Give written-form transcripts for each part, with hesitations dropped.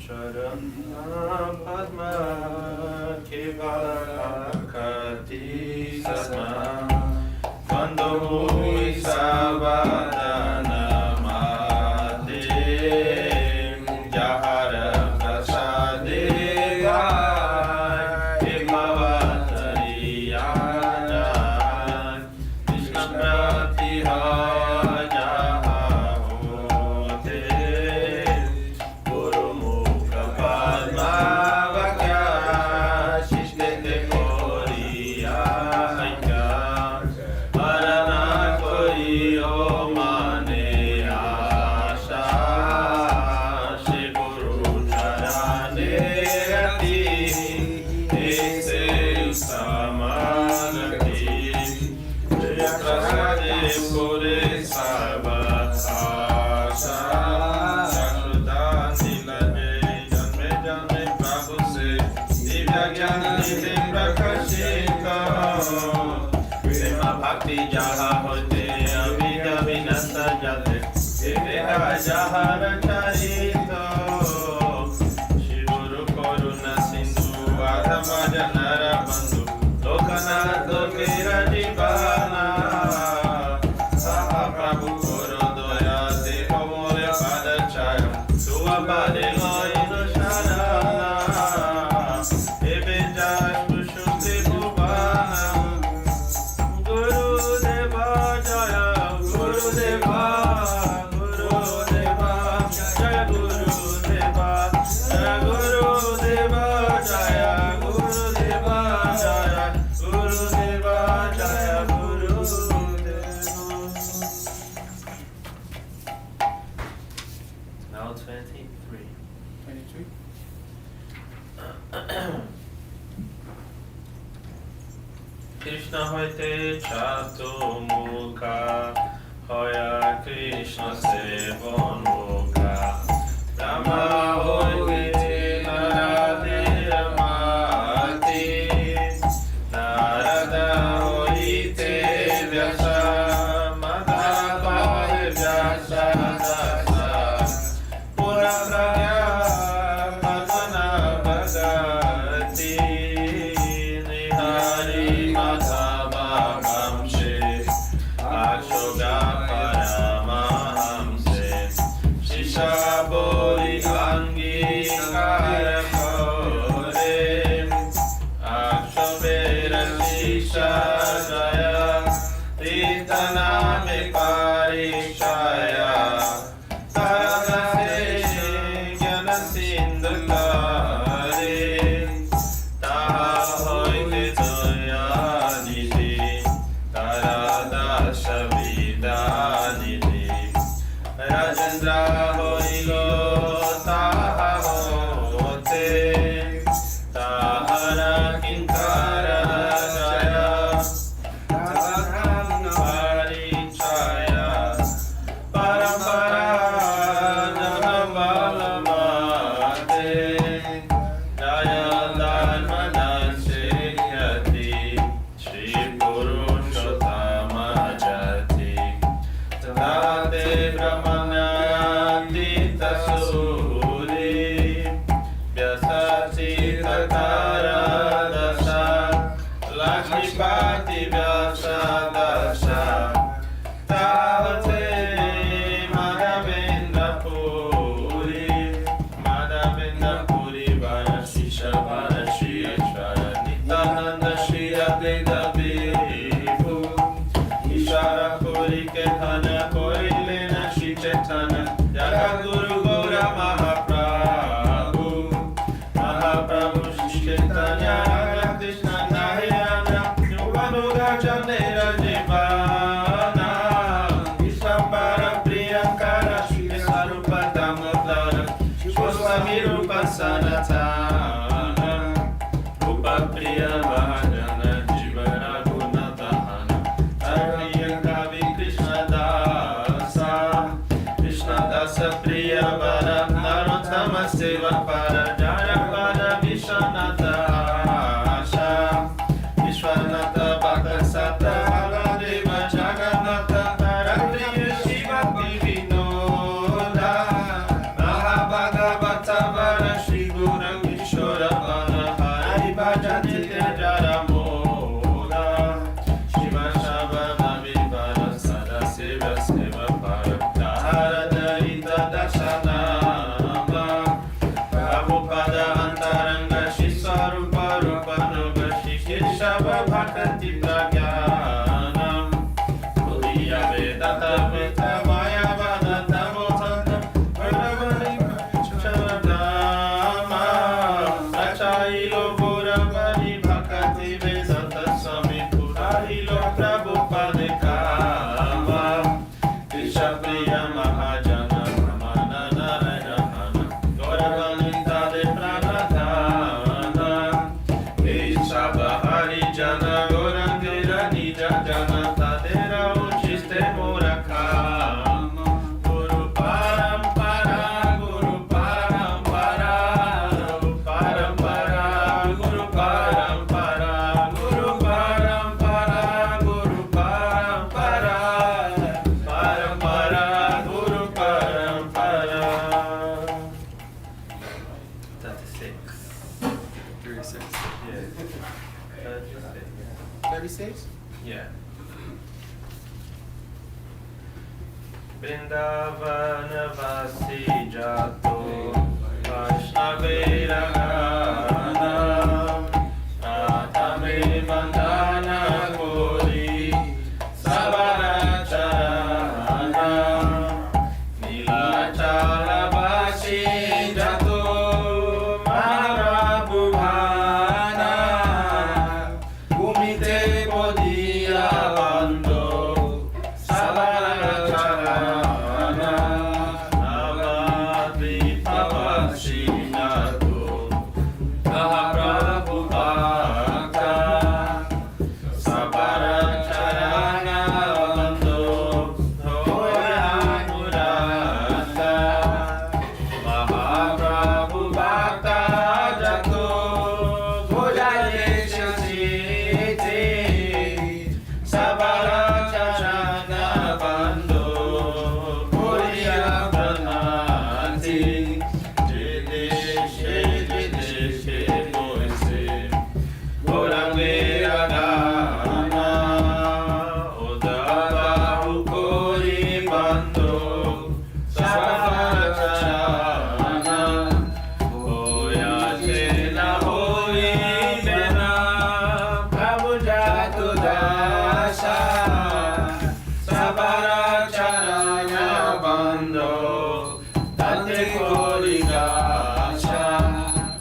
Sharanam Padma Kevalakati Sasma Bandhu Savadana Mate Jahara Prasade Kevavatariya Krishna Pratihaya Hote Guru Mukha Padma Vakya Shishte Koriya Saikya Arana Kori O Mane Asha Shri Guru Charane Rati Ese Samanati Prasade Pure Sarva Asha Sakruta Nilane Janme Janme Prabhu Se Divya Gyana Nite Prakashita Prema Bhakti Jaha Hote Avidya Vinasta Jate Eveha Jahara Charito Shri Guru Koruna Sindhu Adama Janara Bandhu Lokanath Lokera Jivana Saha Prabhu Koro Doya Deho More Pada Chaya Tua Pade Loino Sharana Ebe Jai Pushunte Bhuvana Guru Deva Jaya Guru Deva Guru Deva Jaya Guru Deva Jaya Guru Deva Jaya Guru Deva Jaya Guru Deva Jaya Guru Deva. Now 23. 23. Krishna hoite chato mukha hoya Krishna sevon mukha Rama hoite narade ramati Narada hoite vyasa madhava vyasa dasa Pura pragya padmana bhagati Nihari madhava vamshe Akshoga paramahamse Shisha boli angikara kore Akshobera shisha jaya Titaname parishaya Taradase jnana sindhukare Taha hoite jaya nidhi Taradasha vidanidhi Rajendra hoilo taha hote Tahara kinkara jaya Tahara parichaya Parampara janabalamate Jaya dharma danshayati Shri Purushottama jati Tate brahmanati tasuri Vyasati tatara dasa Lakshmipati vyasa dasa Tate Madhavendra Puri Madhavendra Puri Varashisha Varashi Ishvara Nitananda Shri Advaita Vipu Ishara Puri Ketana Koilena Shri Chaitanya Jagadguru Gaura Mahaprabhu Mahaprabhu Shri Chaitanya Krishna Nahayana Yuganuga Janera Jivana Ishvambara Priyankara Shri Sarupa Damodara Shri Rupa Sanatana Rupa Priya Vahana Jivara Gunatahana Arniya Kavi Krishna Dasa Krishna Dasa Priya Vara Narottama Seva Para Jaya Para Vishwanatha Asha Vishwanatha Bhakta Sata Janata Dera Uchiste Murakama Guru Parampara Guru Parampara Guru Parampara Guru Parampara Guru Parampara Guru Parampara Parampara Guru Parampara 36 36. Yeah 36? Yeah. Vrindavana Vasi Jato Vaishnavera Atame Mandana Kori Savaracharana Nilachala Vasi Jato Maharabhuvana Kumite Bodhiya Bando Savaracharana Navadvi Pavasinato Mahaprabhu Bhakta Savaracharana Bando Hoyanurata Mahaprabhu Bhakta Jato Bhojadesha Siti Savaracharana Bando Bholiya Pranati Jideshe Jideshe Moise Gorangvera Dana Udabahu Kori Bando Savaracharana Hoyatena Hoi Bena Prabhu Jatu Dasha Savaracharana Bando Tate Kori Gasha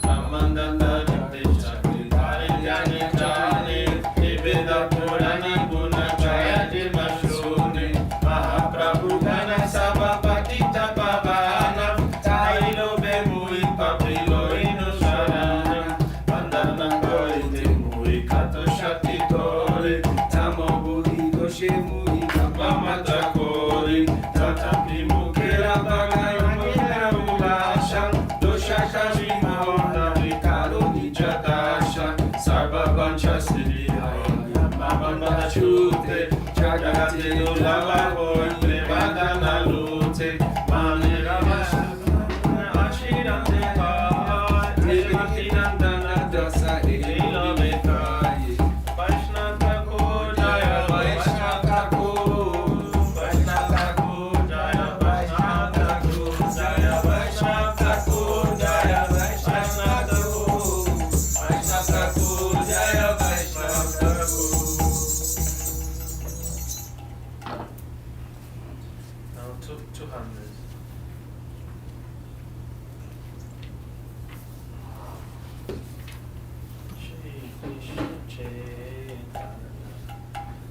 Ramandata Nitya Kari Jani Jani Niveda Purani Guna Jaya Dimashuni Mahaprabhu Gana Sabapati Tapavana Tailo Bemui Papilo Inu Sharana Vandana Kori Temui Kato Shakti Tori Tamo Buddhi Doshe Mui Kapamata Kori Tatapi Mukela Bhagayamuna Ulasha Dosha Kashima Onda Vikaro Nijatasha Sarva Vancha Siddhiya Mama Chute Jagate Ulava Hoy Prevadana Lute Mane Ramashana Ashirante Pai Nirmatinandana Dasa Nilometai Vaishnava Jaya Vaishnava Vaishnava Jaya Vaishnava Jaya Vaishnava Jaya Vaishnava Vaishnava Jaya Vaishnava Now 200. Shri Krishna Chaitanya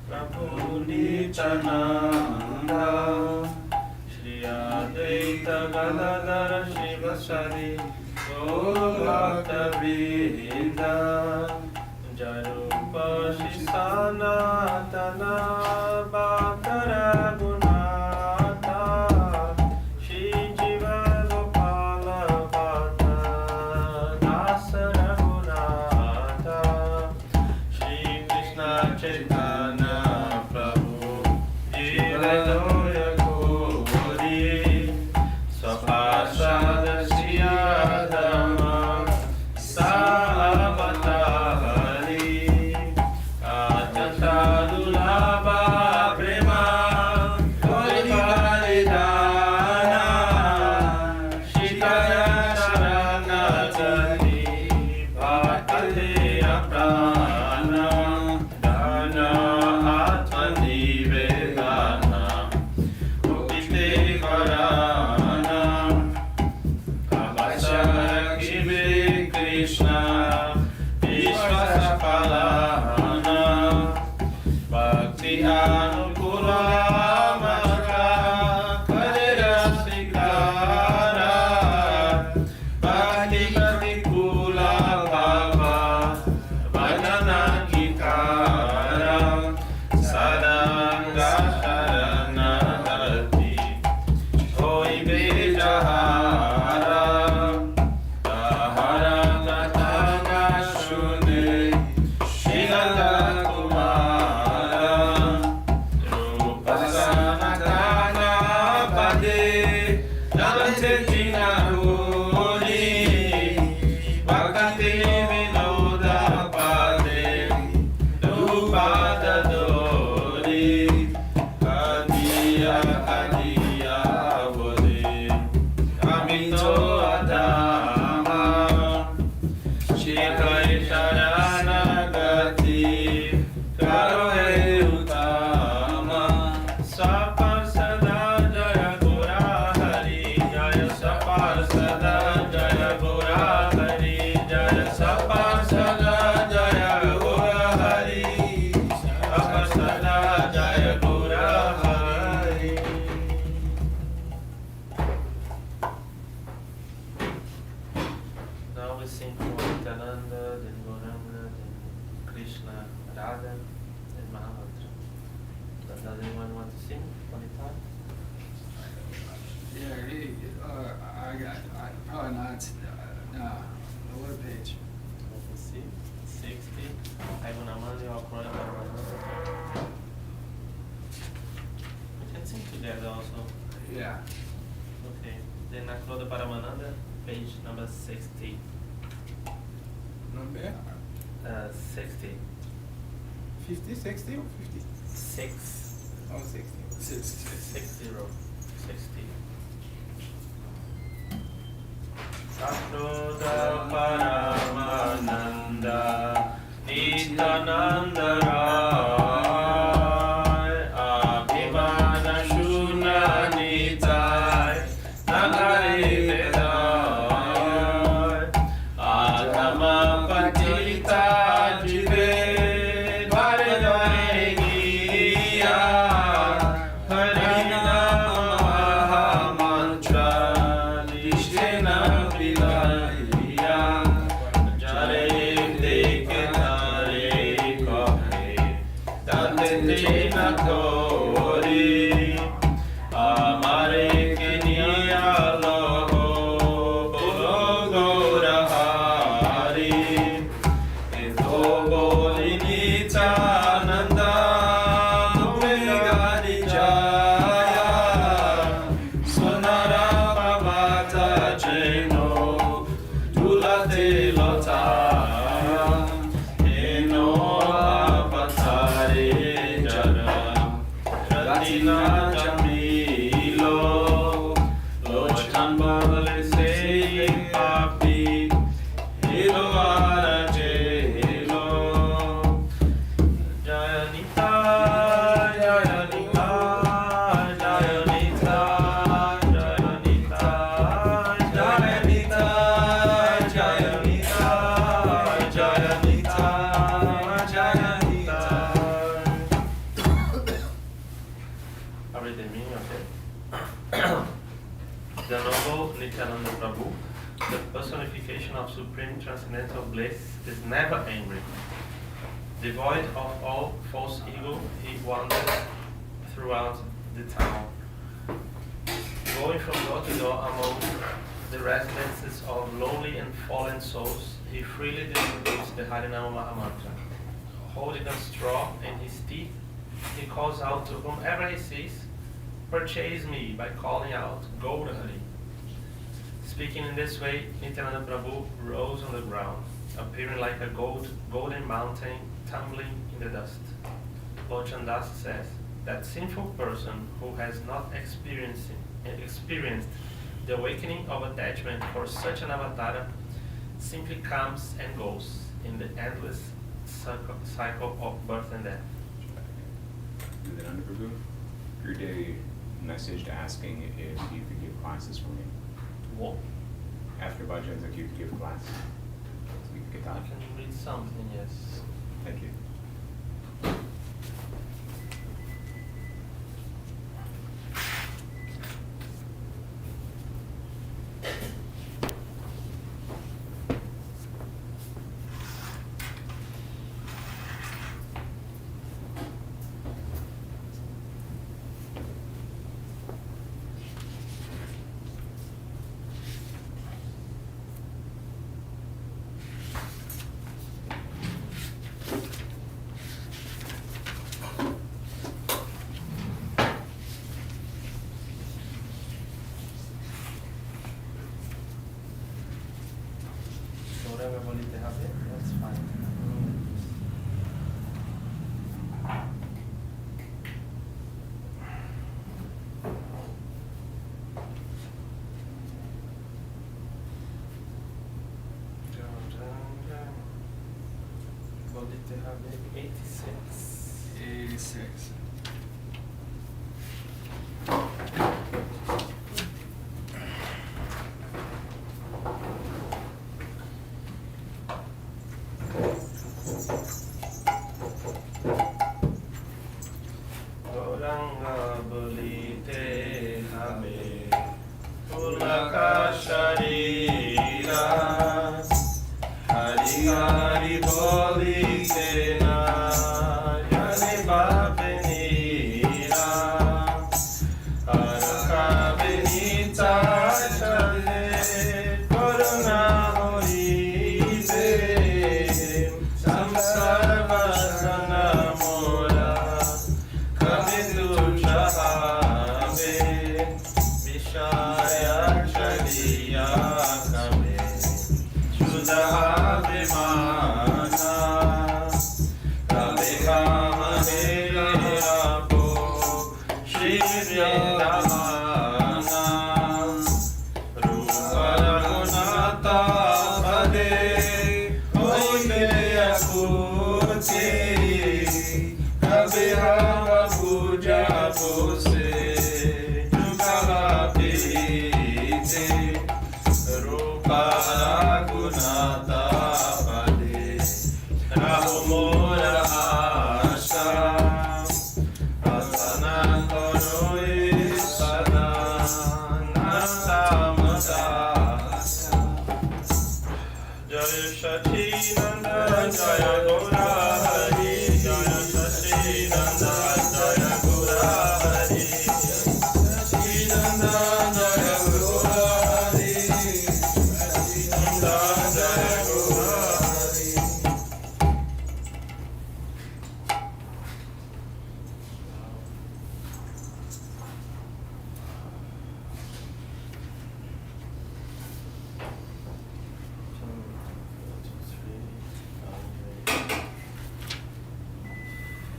Prabhu Nityananda Shri Advaita Gadadhara Shivasari Gaurabhakta Vrinda Jarupa Shri Sanatana Bhattara Gunata Shri Jiva Gopala Bhatta Dasa Raghunatha Shri Krishna Chaitanya Prabhu Jivanaya Gauri Swapasada Shri Adama Savatari Ajanta Dulabha Prema Kolivalidana Shikaya Sharanatani Bhattate Aprana Dana Atmani Vedana Mukite Varana Abhashakive Krishna Vishwasapalana Bhakti Anukula Maka Karira Sikara Bhakti Bhakti Kula Bhava Vajana Kikara Mahamantra. Does anyone want to sing one time? Yeah, probably not. No, what page? Let me see. 60. Aigunamani or Krona Paramananda. We can sing together also. Yeah. Okay. Then Nakroda Paramananda, page number 60. Number? 60. 50, 60 or 50? 6. Oh, 60. 60. 60. 60. Sakroda Paramananda Nityananda Rai Abhimana Shuna Nitai Nagari Vedai Agama Patita Jive Dware Dware Giya Harina Mahamantra Nishena Vilaya Jare Deke Tare Kohe Tate Tina Kori Amare Kenya Loho Bolo Gorahari Ito Bolinita Nanda Megari Jaya Sonara Pavata Jeno Tulate Lota Eno Avatare Jara Ratina Jamilo Lochan Bale Se Papi Hilo Ara Jelo Jayanita, Jayanita, Jayanita, Jayanita, Jayanita, Jayanita, Jayanita, Jayanita. I read the meaning of it. The noble Nityananda Prabhu, the personification of supreme transcendental bliss, is never angry. Devoid of all false ego, he wanders throughout the town, going from door to door among the residences of lowly and fallen souls. He freely distributes the Harinama Mahamantra. Holding a straw in his teeth, he calls out to whomever he sees, "Purchase me," by calling out, "Gaurahari." Speaking in this way, Nityananda Prabhu rose on the ground, appearing like a golden mountain tumbling in the dust. Lord Chandas says, that sinful person who has not experienced the awakening of attachment for such an avatar simply comes and goes in the endless cycle of birth and death. Nityananda Prabhu, your day messaged asking if you could give classes for me. What? After bhajans, if you could give class. So we could get I that. can read something, yes. Thank you. So whatever body they have it, that's fine. Body they have it, 86. 86. Gauranga Balite Habe Pulaka Sharira Hari Hari Bolite Na Yani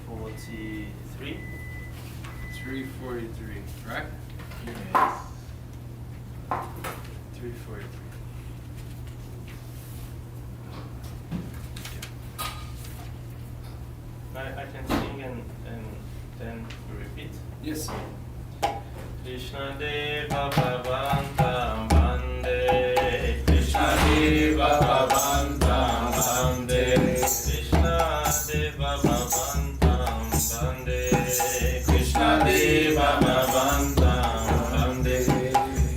43. 343, right? Yes. 343. I can sing and then repeat. Yes. Krishna Deva Bhavantam Bande, Krishna Deva Bhavantam Bande, Krishna Deva Bhavantam Bande, Krishna Deva Bhavantam Bande,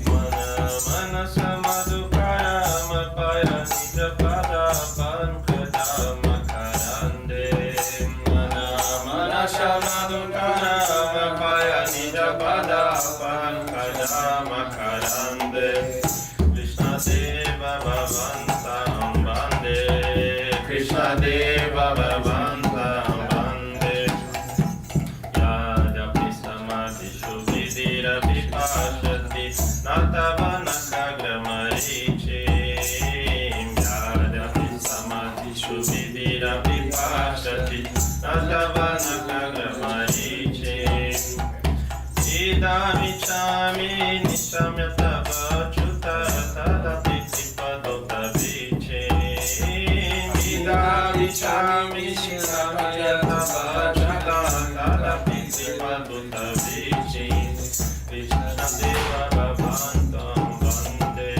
Mana Manasa Madhukara Mapaya Nija Pada Pankada Makarande, Mana Manasa Madhukara Mapaya Nija Pada Pankada Makarande, Krishna Deva Bhavantam Bande, Krishna Deva Bhavantam Bande, Yadapi Samadhi Shubhidira Vipashati Natava Nakagramayichi, Yadapi Samadhi Shubhidira Vipashati Natava Nakagramayichi, Idami Chami Nishamya Tava Chuta Tadapi Sipadota Vici, Idami Chami Nishamya Tava Chuta Tadapi Sipadota Vici, Krishna Deva Bhavantam Bande,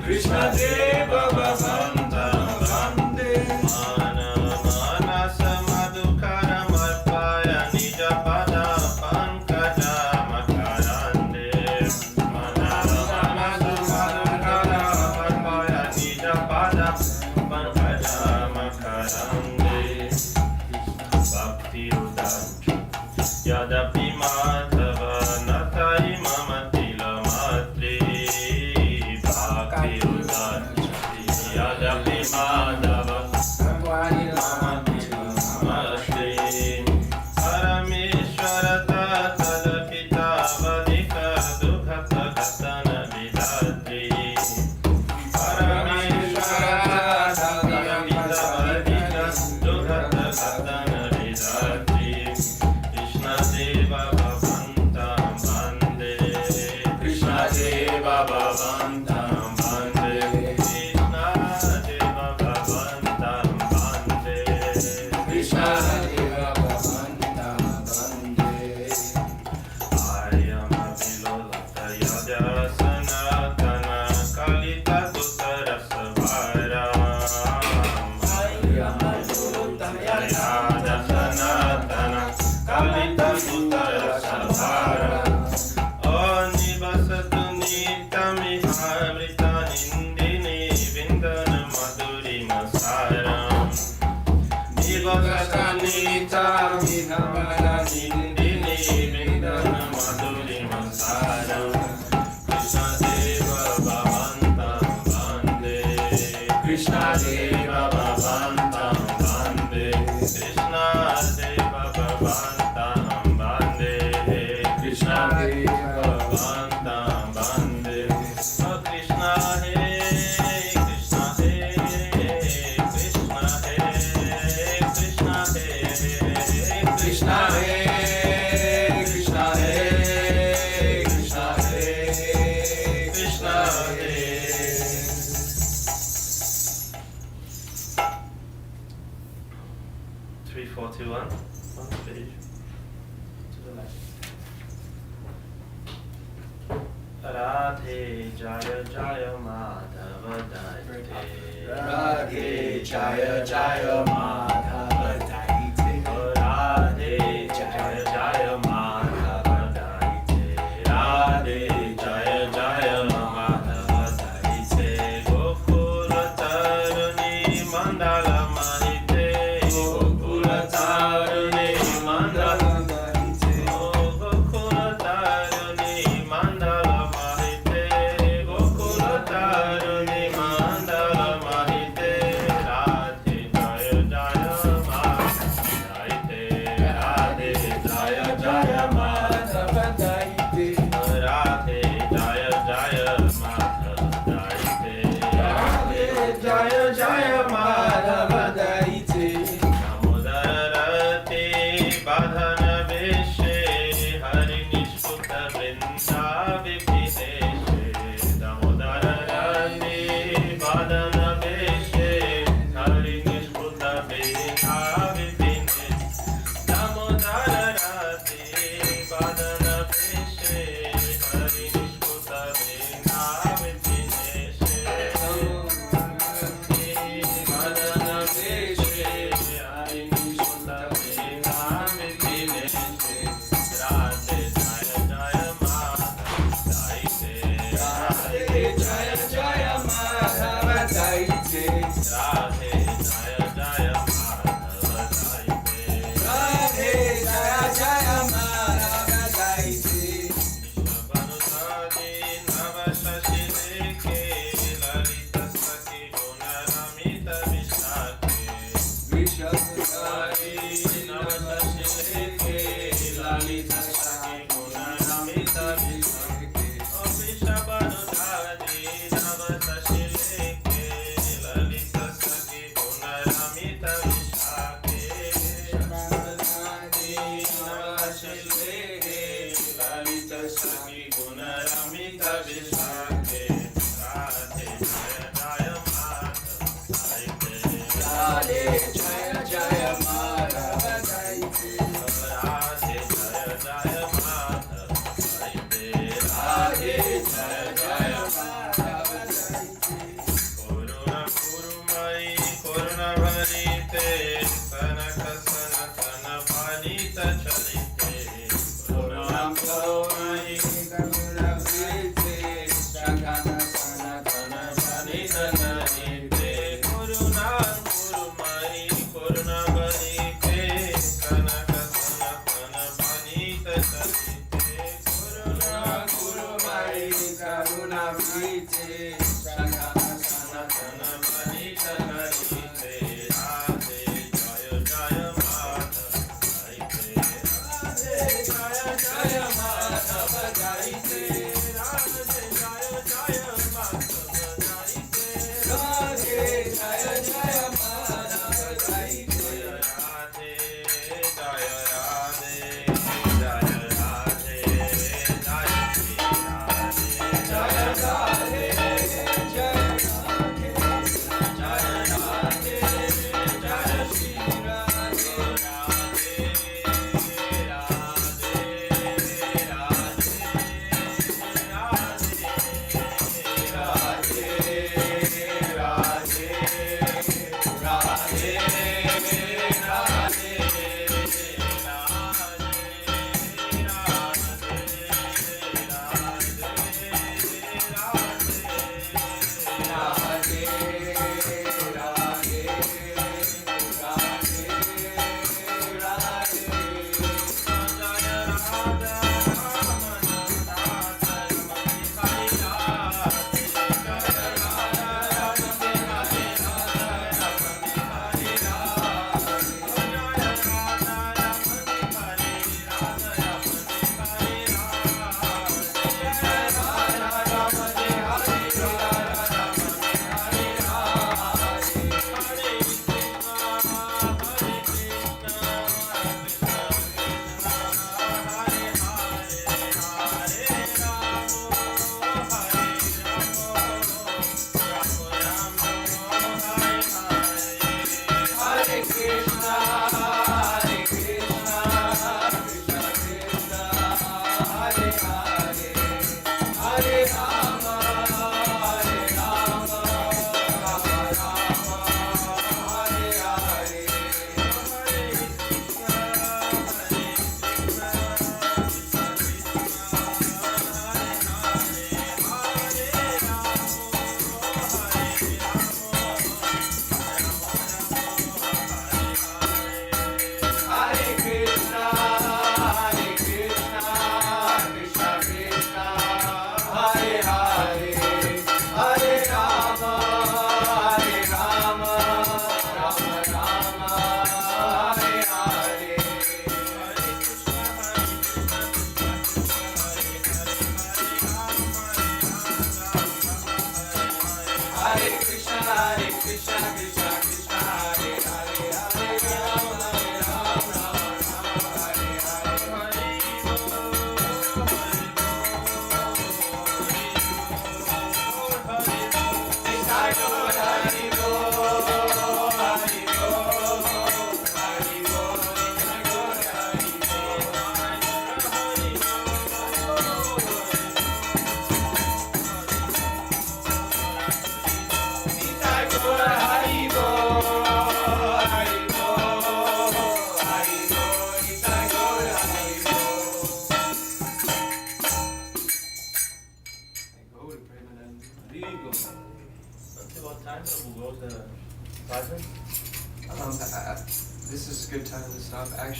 Krishna Deva Bhavantam Bande, Mana Manasa Madhukara Marpaya Nija Pada Pankada Makarande, Mana Manasa Madhukara Marpaya Nija Pada Pankada Makarande, Bhakti Udancha Yadapi Madhava Natai Mamatila Matri, Bhakti Udancha Yadapi Madhava Mamatila Matri, Parameshwara Tata Pita Vadika Dukhata Gatana Vidatri, Parameshwara Tata Pita Vadika Dukhata Gatana Vidatri, Krishna Deva Bhavantam Bande, Krishna Deva Bhavantam Bande, Krishna Deva Bhavantam Bande, Krishna Deva Bhavantam Bande, I am a Vilolata Yadya Sanatana Kalita Duttara Savara, I am a Vilolata Yadya Sanatana Kalita Duttara Savara, Onivasatu Nitami Havrita Nindini Vindana Madhuri Masaram, Nivasatu Nitami Havrita Nindini Vindana Madhuri Masaram, Krishna Deva Bhavantam Bande, Krishna Deva Bhavantam Bande, Krishna Deva Bhavantam Bande, Krishna Deva Bhavantam Bande, Oh Krishna Hey, Krishna Hey, Krishna Hey, Krishna Hey, Krishna Hey, Radhe Jaya Jaya Madhava Daite. Radhe Jaya Jaya Madhava Daite. Radhe Jaya Jaya Madhava Daite. Radhe Jaya Jaya Madhava Daite. Gokula Taruni Mandala Mahite. Gokula Taruni Mandala Mahite. Gokula Taruni Mandala Mahite. Gokula Taruni Mandala Mahite. Radhe Jaya Jaya Madhava Daite. Radhe Jaya Jaya Madhava Daite. Radhe Jaya Jaya Madhava Daite. Radhe Jaya Jaya Madhava Daite. Damodarati Badhana Veshe Hari Nishkuta Vrinda Vipideshe. Damodarati Badhana Veshe Hari Nishkuta Vrinda Vipideshe. Damodarati Badhana Veshe Hari Nishkuta Vrinda Vipideshe.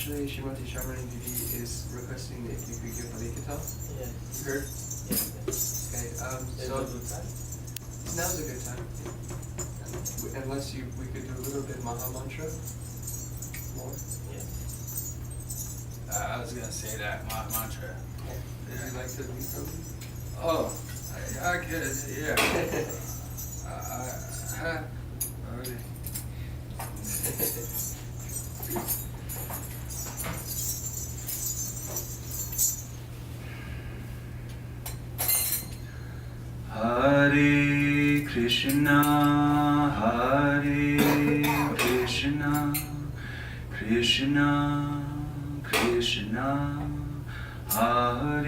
Actually, Shrimati Sharmani Didi is requesting if you could give Palikata. Yes. You heard? Yes. Okay, Is so it a good time? now's a good time. Unless we could do a little bit Maha Mantra. More. Yes. I was gonna say that mantra. Would you like to lead something? Oh, I could, yeah. Okay. Hare Krishna, Hare Krishna, Krishna, Krishna, Hare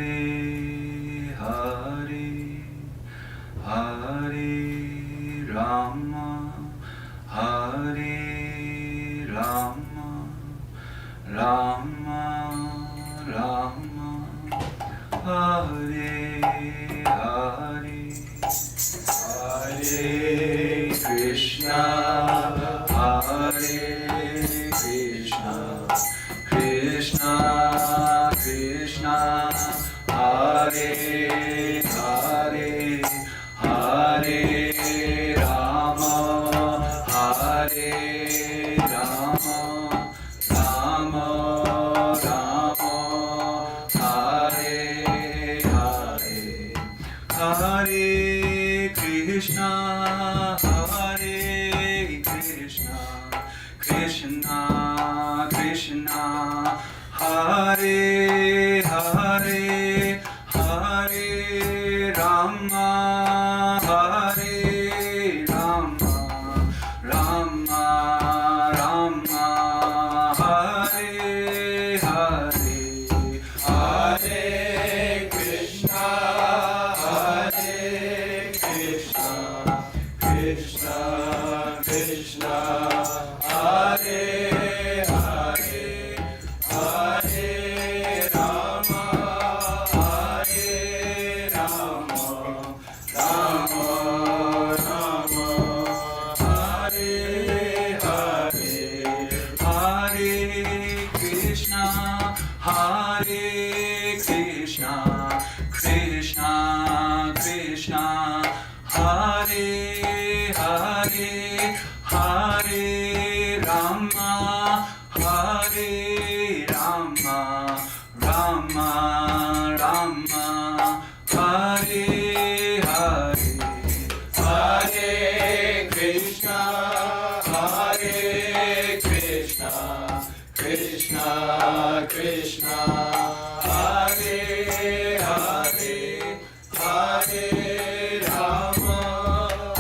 Hare, Hare Rama, Hare Rama, Rama Rama, Hare Hare. Hare Krishna, Hare Krishna, Krishna, Krishna, Hare Hare, Hare Rama, Hare Rama, Rama Rama, Hare Hare, Hare Krishna, Hare Krishna, Krishna, Krishna, Hare Hare, Hare Rama, Hare Rama, Rama Rama, Hare Hare, Hare Krishna, Hare Krishna, Krishna, Krishna, Hare Hare, Hare Rama, Hare Rama, Rama Rama, Hare Hare, Hare Krishna, Hare Krishna, Krishna, Krishna, Hare Hare, Hare Rama, Hare Rama, Rama Rama, Hare Hare, Hare Krishna, Hare Krishna, Krishna, Krishna, Hare Hare, Hare Rama,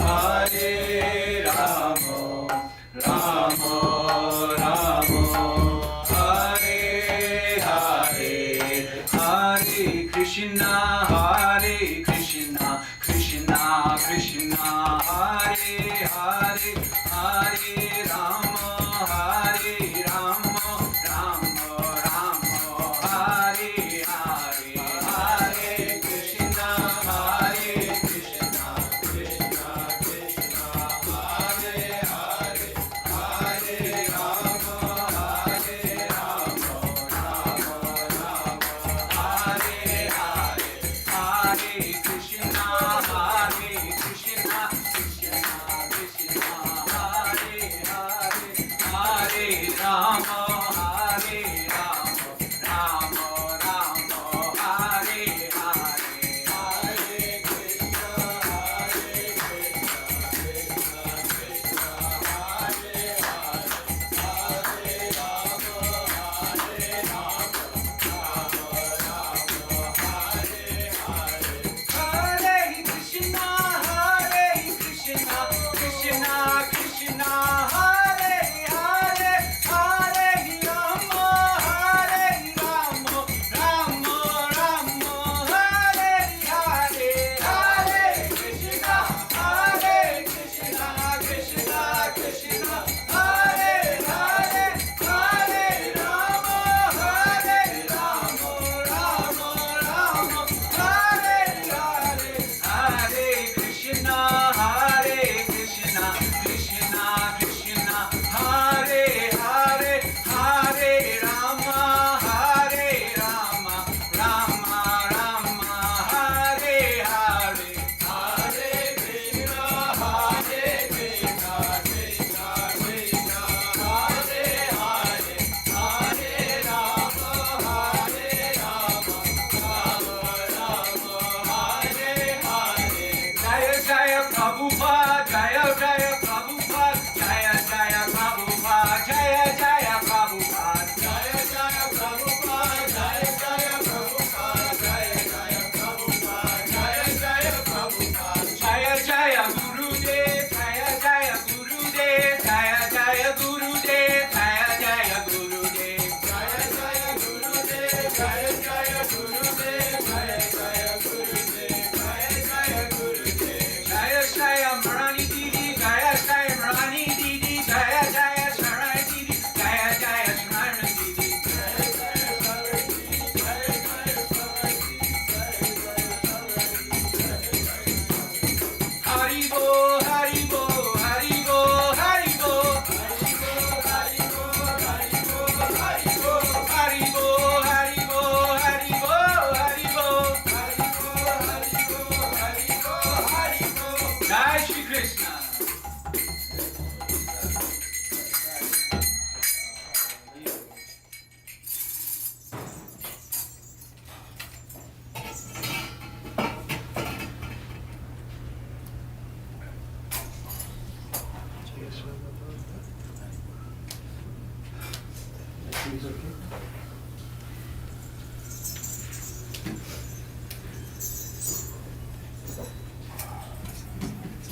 Hare Rama, Rama Rama, Hare Hare, Hare Krishna, Hare Krishna, Krishna, Krishna, Hare Hare, Hare Rama, Hare Rama, Rama Rama, Hare Hare, Hare Krishna, Hare Krishna, Krishna Krishna, Hare Hare, Hare Rama, Hare Rama, Rama Rama, Hare Hare,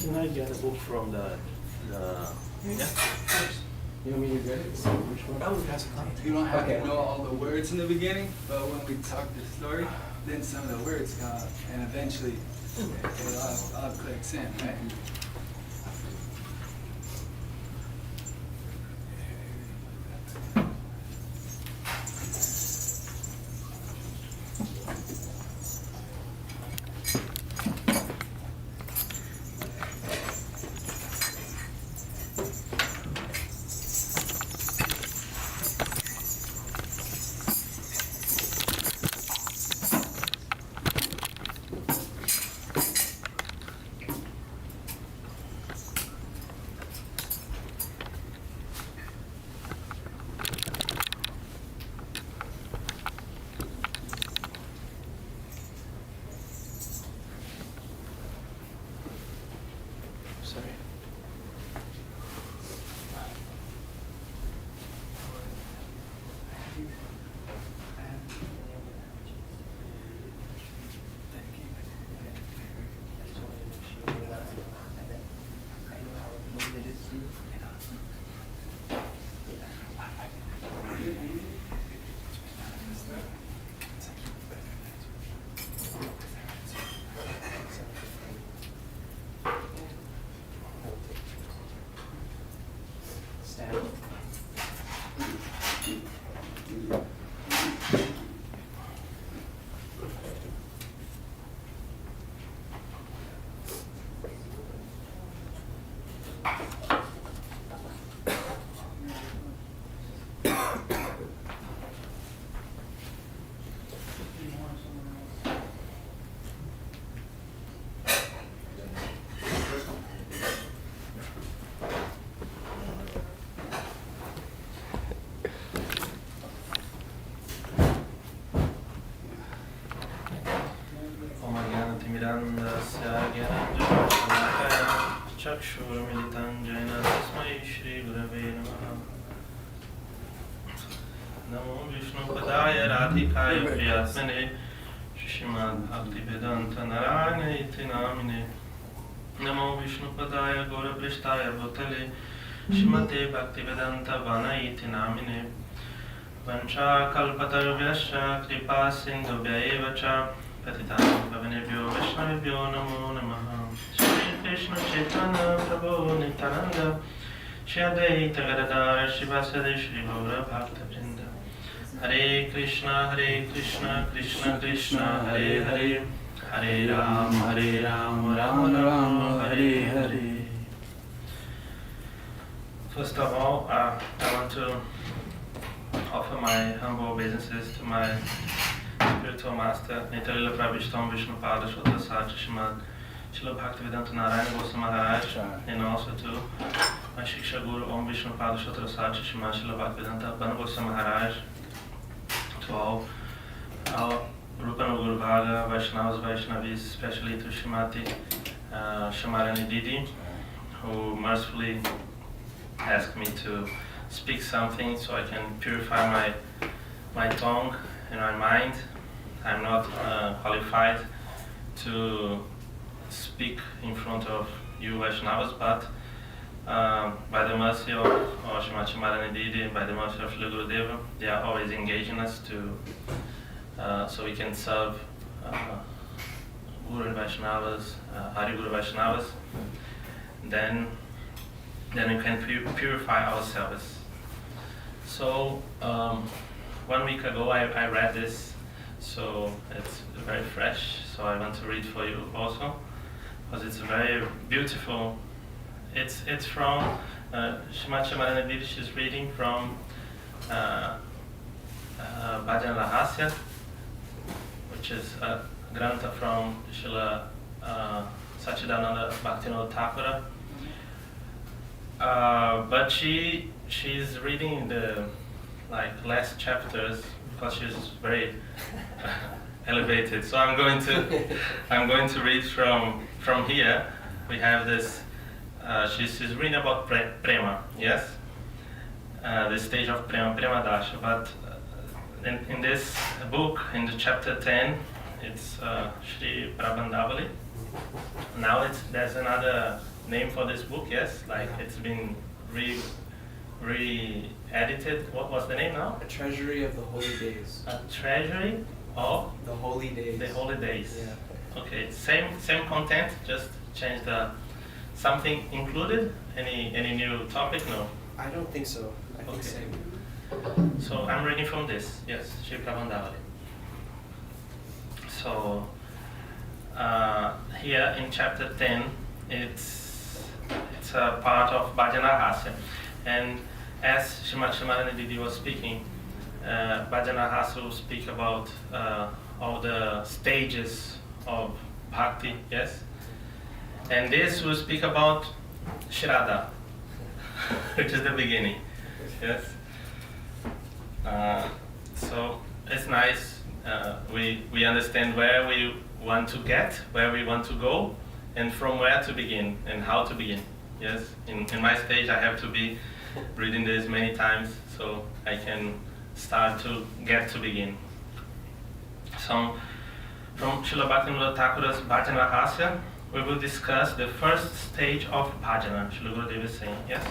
Can I get a book from the yeah? You want me to get it? Which one? You don't have Okay. to know all the words in the beginning, but when we talk the story, then some of the words come out, and eventually it all clicks in, right? Sorry. Stand. Mirandasya Gyananjana Chakshurmilitanjana Tasmai Shri Gurave Namaha. Namo Vishnu Padaya Radhikaya Priyatmane Shrimad Bhaktivedanta Narayana Iti Namine. Namo Vishnu Padaya Gora Prishtaya Bhutale Shrimate Bhaktivedanta Vana Iti Namine. Vancha Kalpatarvyasya Kripa Sindhubhya Evacha Patitanam Pavanebhyo Vaishnavibhyo Namo Namaha. Shri Krishna Chaitanya Prabhu Nityananda Shri Advaita Gadadhar Shivasadi Shri Gaura Bhakta Vrinda. Hare Krishna Krishna Krishna Hare Hare Hare Ram Ram Ram Hare Hare. First of all, I want to offer my humble obeisances to my spiritual master, Nityalila Prabhupada Vishnupada Shuddha Sacha Srimad Srila Bhaktivedanta Narayana Goswami Maharaj, and also to my Shiksha Guru Om Vishnupada Shuddha Sacha Srimad Srila Bhaktivedanta Bhana Goswami Maharaj, to all our Rupa Guru Bhaga, Vaishnavas, Vaishnavis, especially to Srimati Shamarani Didi, who mercifully asked me to speak something so I can purify my tongue and my mind. I'm not qualified to speak in front of you Vaishnavas, but by the mercy of Srimati Shamarani Didi, by the mercy of Shri Gurudeva, they are always engaging us to so we can serve Guru and Vaishnavas, Hari Guru Vaishnavas. Then we can purify ourselves. So 1 week ago I read this, so it's very fresh. So I want to read for you also, because it's very beautiful. It's from Srimati Shamarana Devi. She's reading from Bhajan Rahasya, which is a grantha from Srila Sachidananda Bhaktivinoda Thakura. But she's reading the last chapters because she's very elevated. So I'm going to read from here. We have this. She's reading about prema, yes, the stage of prema dasha. But in this book, in the chapter 10, it's Shri Prabandhavali. Now there's another name for this book, yes, it's been re-edited. What was the name now? A treasury of the holy days. A treasury of The holy days. the holy days. Yeah. Okay, same content, just change the something included. Any new topic? No. I don't think so. I think Okay. same. So I'm reading from this. Yes, Shri Prabandhavali. So here in chapter 10, it's a part of Bhajana Hasya, and as Srimati Shamarana Didi was speaking, Bhajana Hasya will speak about all the stages of bhakti, yes, and this will speak about Shraddha, which is the beginning, yes. So it's nice. We understand where we want to get, where we want to go, and from where to begin and how to begin. Yes, in my stage I have to be reading this many times so I can start to get to begin. So from Srila Bhaktivinoda Thakura's Bhajana Hasya, we will discuss the first stage of bhajana, Srila Gurudev is saying, yes,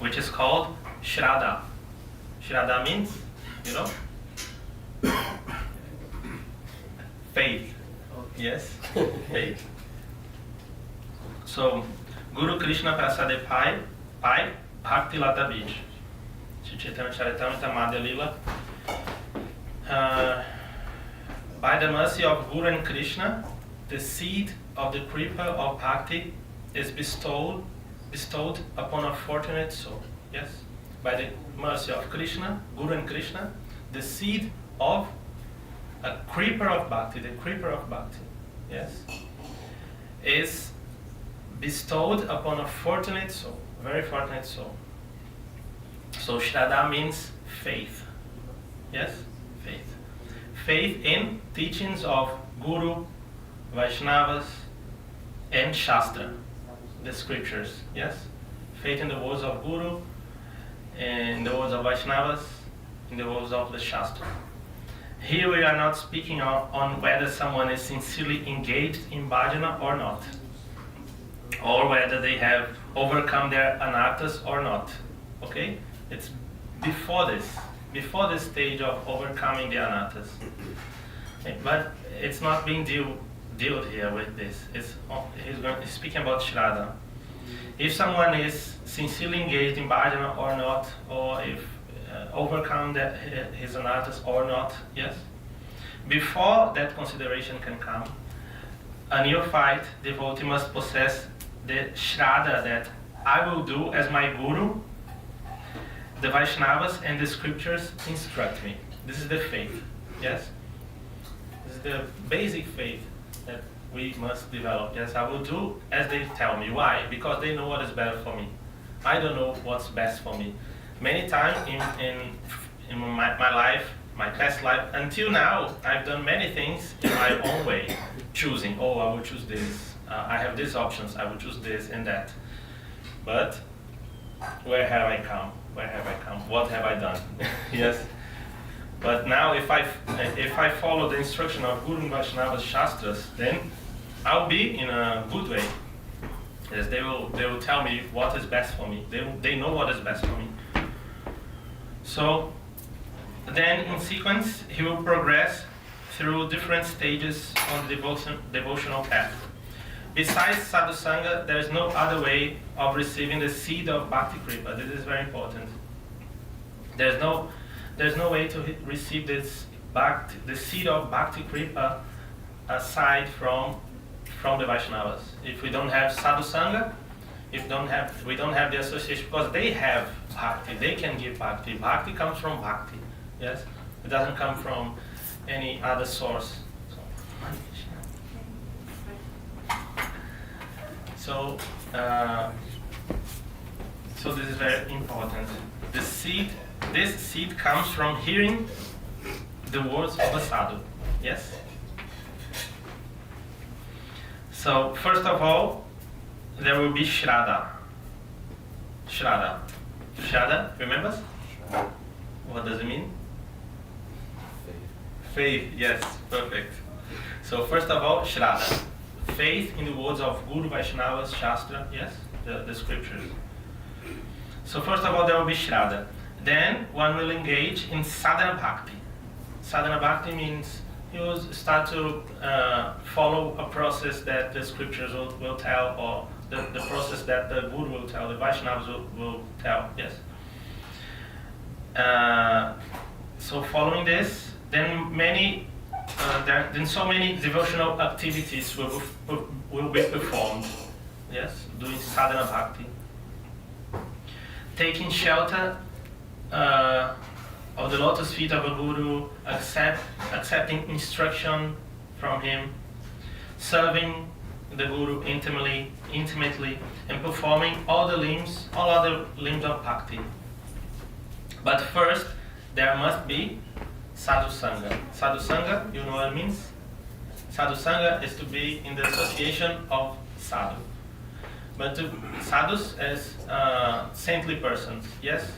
which is called Shraddha. Shraddha means, you know, faith. Yes, faith. So, Guru Krishna Prasade Pai Bhakti Lata Bij. Shri Chaitanya Charitamrita Madhya Lila. By the mercy of Guru and Krishna, the seed of the creeper of Bhakti is bestowed upon a fortunate soul. Yes? By the mercy of Krishna, Guru and Krishna, the seed of a creeper of Bhakti, the creeper of Bhakti, yes, is bestowed upon a fortunate soul, very fortunate soul. So Shraddha means faith, yes, faith. Faith in teachings of Guru, Vaishnavas, and Shastra, the scriptures, yes. Faith in the words of Guru, in the words of Vaishnavas, in the words of the Shastra. Here we are not speaking on whether someone is sincerely engaged in bhajana or not, or whether they have overcome their anarthas or not. Okay? It's before this stage of overcoming the anarthas. But it's not being dealt here with this. He's speaking about Shraddha. If someone is sincerely engaged in bhajana or not, or if overcome his anarthas or not, yes? Before that consideration can come, a neophyte devotee must possess the Shraddha that I will do as my Guru, the Vaishnavas and the scriptures instruct me. This is the faith, yes? This is the basic faith that we must develop. Yes, I will do as they tell me. Why? Because they know what is better for me. I don't know what's best for me. Many times in my life, my past life, until now, I've done many things in my own way, choosing, I will choose this, I have these options, I will choose this and that. But where have I come? Where have I come? What have I done? Yes. But now if I follow the instruction of Guru and Vaishnava Shastras, then I'll be in a good way. Yes, they will tell me what is best for me. They know what is best for me. So then in sequence, he will progress through different stages on the devotional path. Besides sadhusanga, there is no other way of receiving the seed of Bhakti Kripa. This is very important. There's no way to receive this the seed of Bhakti Kripa aside from the Vaishnavas. If we don't have sadhusanga, we don't have the association, because they have bhakti, they can give bhakti. Bhakti comes from bhakti, yes? It doesn't come from any other source. So this is very important. This seed comes from hearing the words of a sadhu, yes? So first of all, there will be Shraddha. Shraddha. Shraddha, remembers? What does it mean? Faith, yes, perfect. So first of all, Shraddha. Faith in the words of Guru, Vaishnavas, Shastra, yes, the scriptures. So first of all, there will be Shraddha. Then one will engage in Sadhana Bhakti. Sadhana Bhakti means you will start to follow a process that the scriptures will tell, or the process that the Guru will tell, the Vaishnavas will tell, yes. So following this, then so many devotional activities will be performed, yes, doing Sadhana Bhakti. Taking shelter of the lotus feet of a Guru, accepting instruction from him, serving the Guru intimately, and performing all other limbs of bhakti. But first, there must be sadhusanga. Sadhusanga, you know what it means? Sadhusanga is to be in the association of sadhu. But sadhus as saintly persons, yes?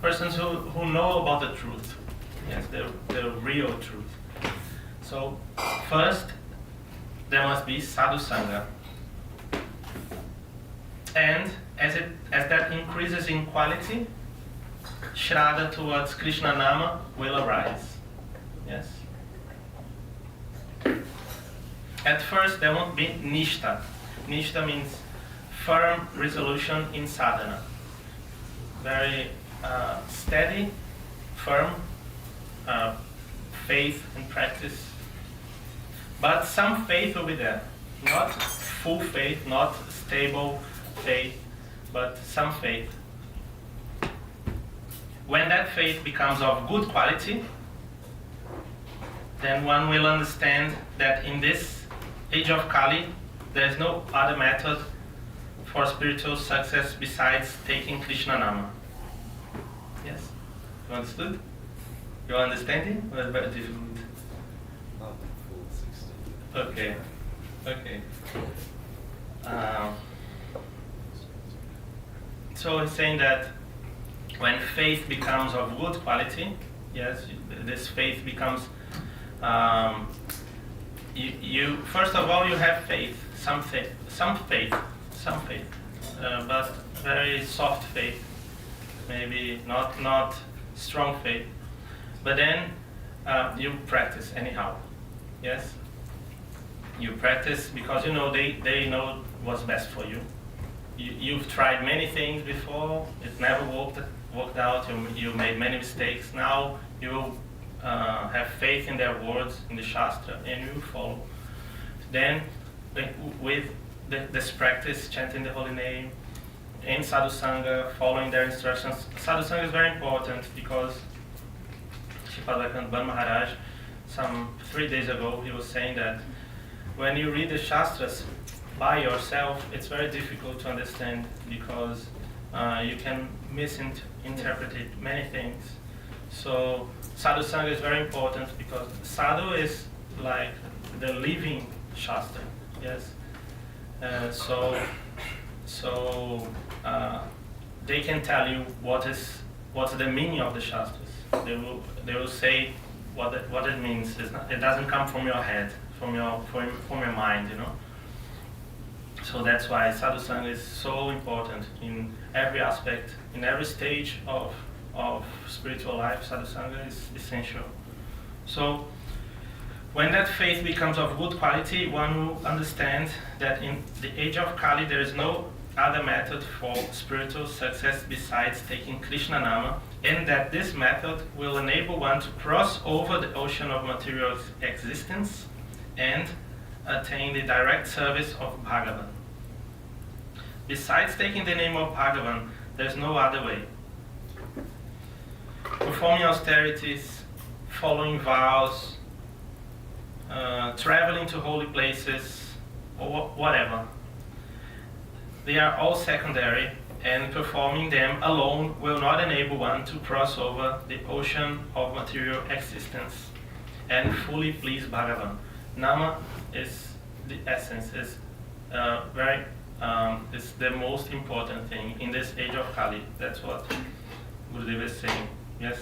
Persons who know about the truth, yes, the real truth. So first, there must be sadhusanga. And as that increases in quality, Shraddha towards Krishna Nama will arise. Yes? At first, there won't be Nishtha. Nishtha means firm resolution in sadhana. Very steady, firm faith and practice. But some faith will be there. Not full faith, not stable faith, but some faith. When that faith becomes of good quality, then one will understand that in this age of Kali, there is no other method for spiritual success besides taking Krishna Nama. Yes? You understood? You are understanding? Or is very difficult? Not the full 16. Okay. So he's saying that when faith becomes of good quality, yes, this faith becomes, you first of all you have faith, some faith, but very soft faith, maybe not strong faith. But then you practice anyhow, yes. You practice because you know they know what's best for you. You've tried many things before, it never worked out, you made many mistakes. Now you will have faith in their words, in the Shastra, and you will follow. Then with this practice, chanting the holy name, in sadhusanga, following their instructions. Sadhusanga is very important because Sripada Ban Maharaj, some 3 days ago, he was saying that when you read the Shastras by yourself, it's very difficult to understand because you can misinterpret many things. So sadhusanga is very important because sadhu is like the living Shastra, yes. So they can tell you what's the meaning of the Shastras. They will say what it means. It doesn't come from your head, from your mind, you know. So that's why sadhusanga is so important in every aspect, in every stage of of spiritual life, sadhusanga, is essential. So, when that faith becomes of good quality, one will understand that in the age of Kali there is no other method for spiritual success besides taking Krishna Nama, and that this method will enable one to cross over the ocean of material existence and attain the direct service of Bhagavan. Besides taking the name of Bhagavan, there is no other way. Performing austerities, following vows, traveling to holy places, or whatever. They are all secondary, and performing them alone will not enable one to cross over the ocean of material existence and fully please Bhagavan. Nama is the essence, is is the most important thing in this age of Kali. That's what Gurudeva is saying. Yes?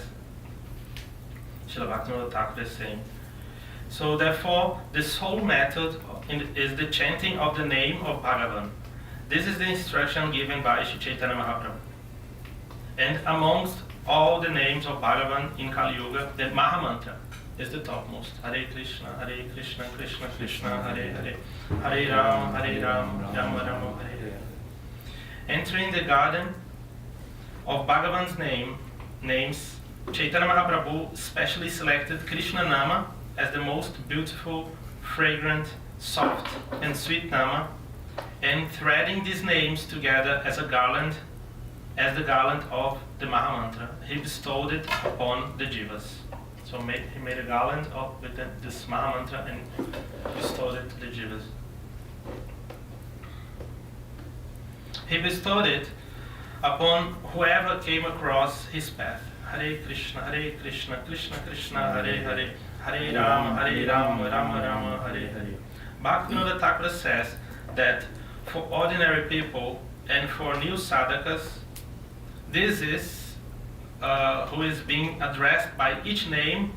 Srila Bhaktivinoda Thakur is saying. So therefore, this whole method is the chanting of the name of Bhagavan. This is the instruction given by Sri Chaitanya Mahaprabhu. And amongst all the names of Bhagavan in Kali Yuga, the Mahamantra is the topmost. Hare Krishna, Krishna Krishna, Hare Hare, Hare Ram, Rama Rama, Hare Hare. Entering the garden of Bhagavan's names, Chaitanya Mahaprabhu specially selected Krishna Nama as the most beautiful, fragrant, soft and sweet Nama, and threading these names together as the garland of the Mahamantra, he bestowed it upon the Jivas. So he made a garland with this Mahamantra and bestowed it to the Jivas. He bestowed it upon whoever came across his path. Hare Krishna, Krishna Krishna, Hare Hare, Hare Rama, Rama Rama, Hare Hare. Bhaktivinoda Thakur says that for ordinary people and for new sadhakas, this is who is being addressed by each name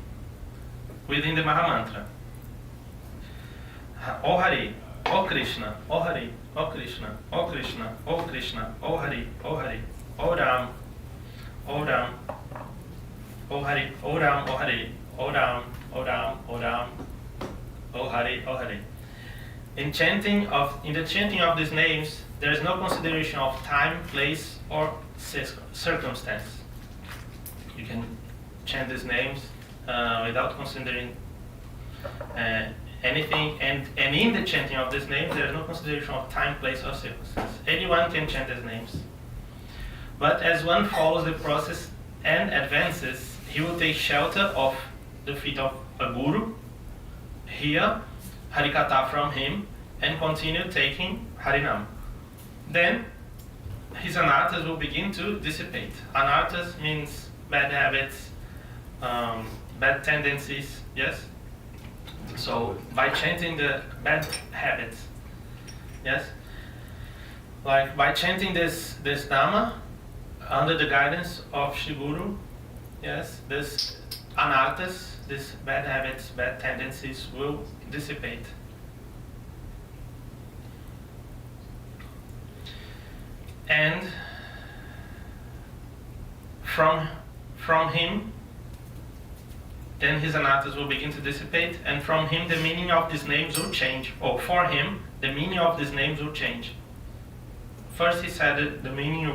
within the Mahamantra. O Hari, O Krishna, O Hari, O Krishna, O Krishna, O Krishna, O Hari, O Hari, O Ram, O Ram, O Hari, O Ram, O Hari, O Ram, O Ram, O Ram, O Hari, O Hari. In the chanting of these names, there is no consideration of time, place, or circumstance. You can chant these names without considering anything, and in the chanting of these names, there is no consideration of time, place, or circumstance. Anyone can chant these names. But as one follows the process and advances, he will take shelter of the feet of a guru, hear Harikatha from him, and continue taking Harinam. Then his anarthas will begin to dissipate. Anarthas means bad habits, bad tendencies, yes? So by chanting the bad habits, yes? Like by chanting this Nama under the guidance of Shri Guru, yes, this anarthas, these bad habits, bad tendencies will dissipate. And from him, then his anarthas will begin to dissipate, and from him the meaning of these names will change, or for him the meaning of these names will change. First he said the meaning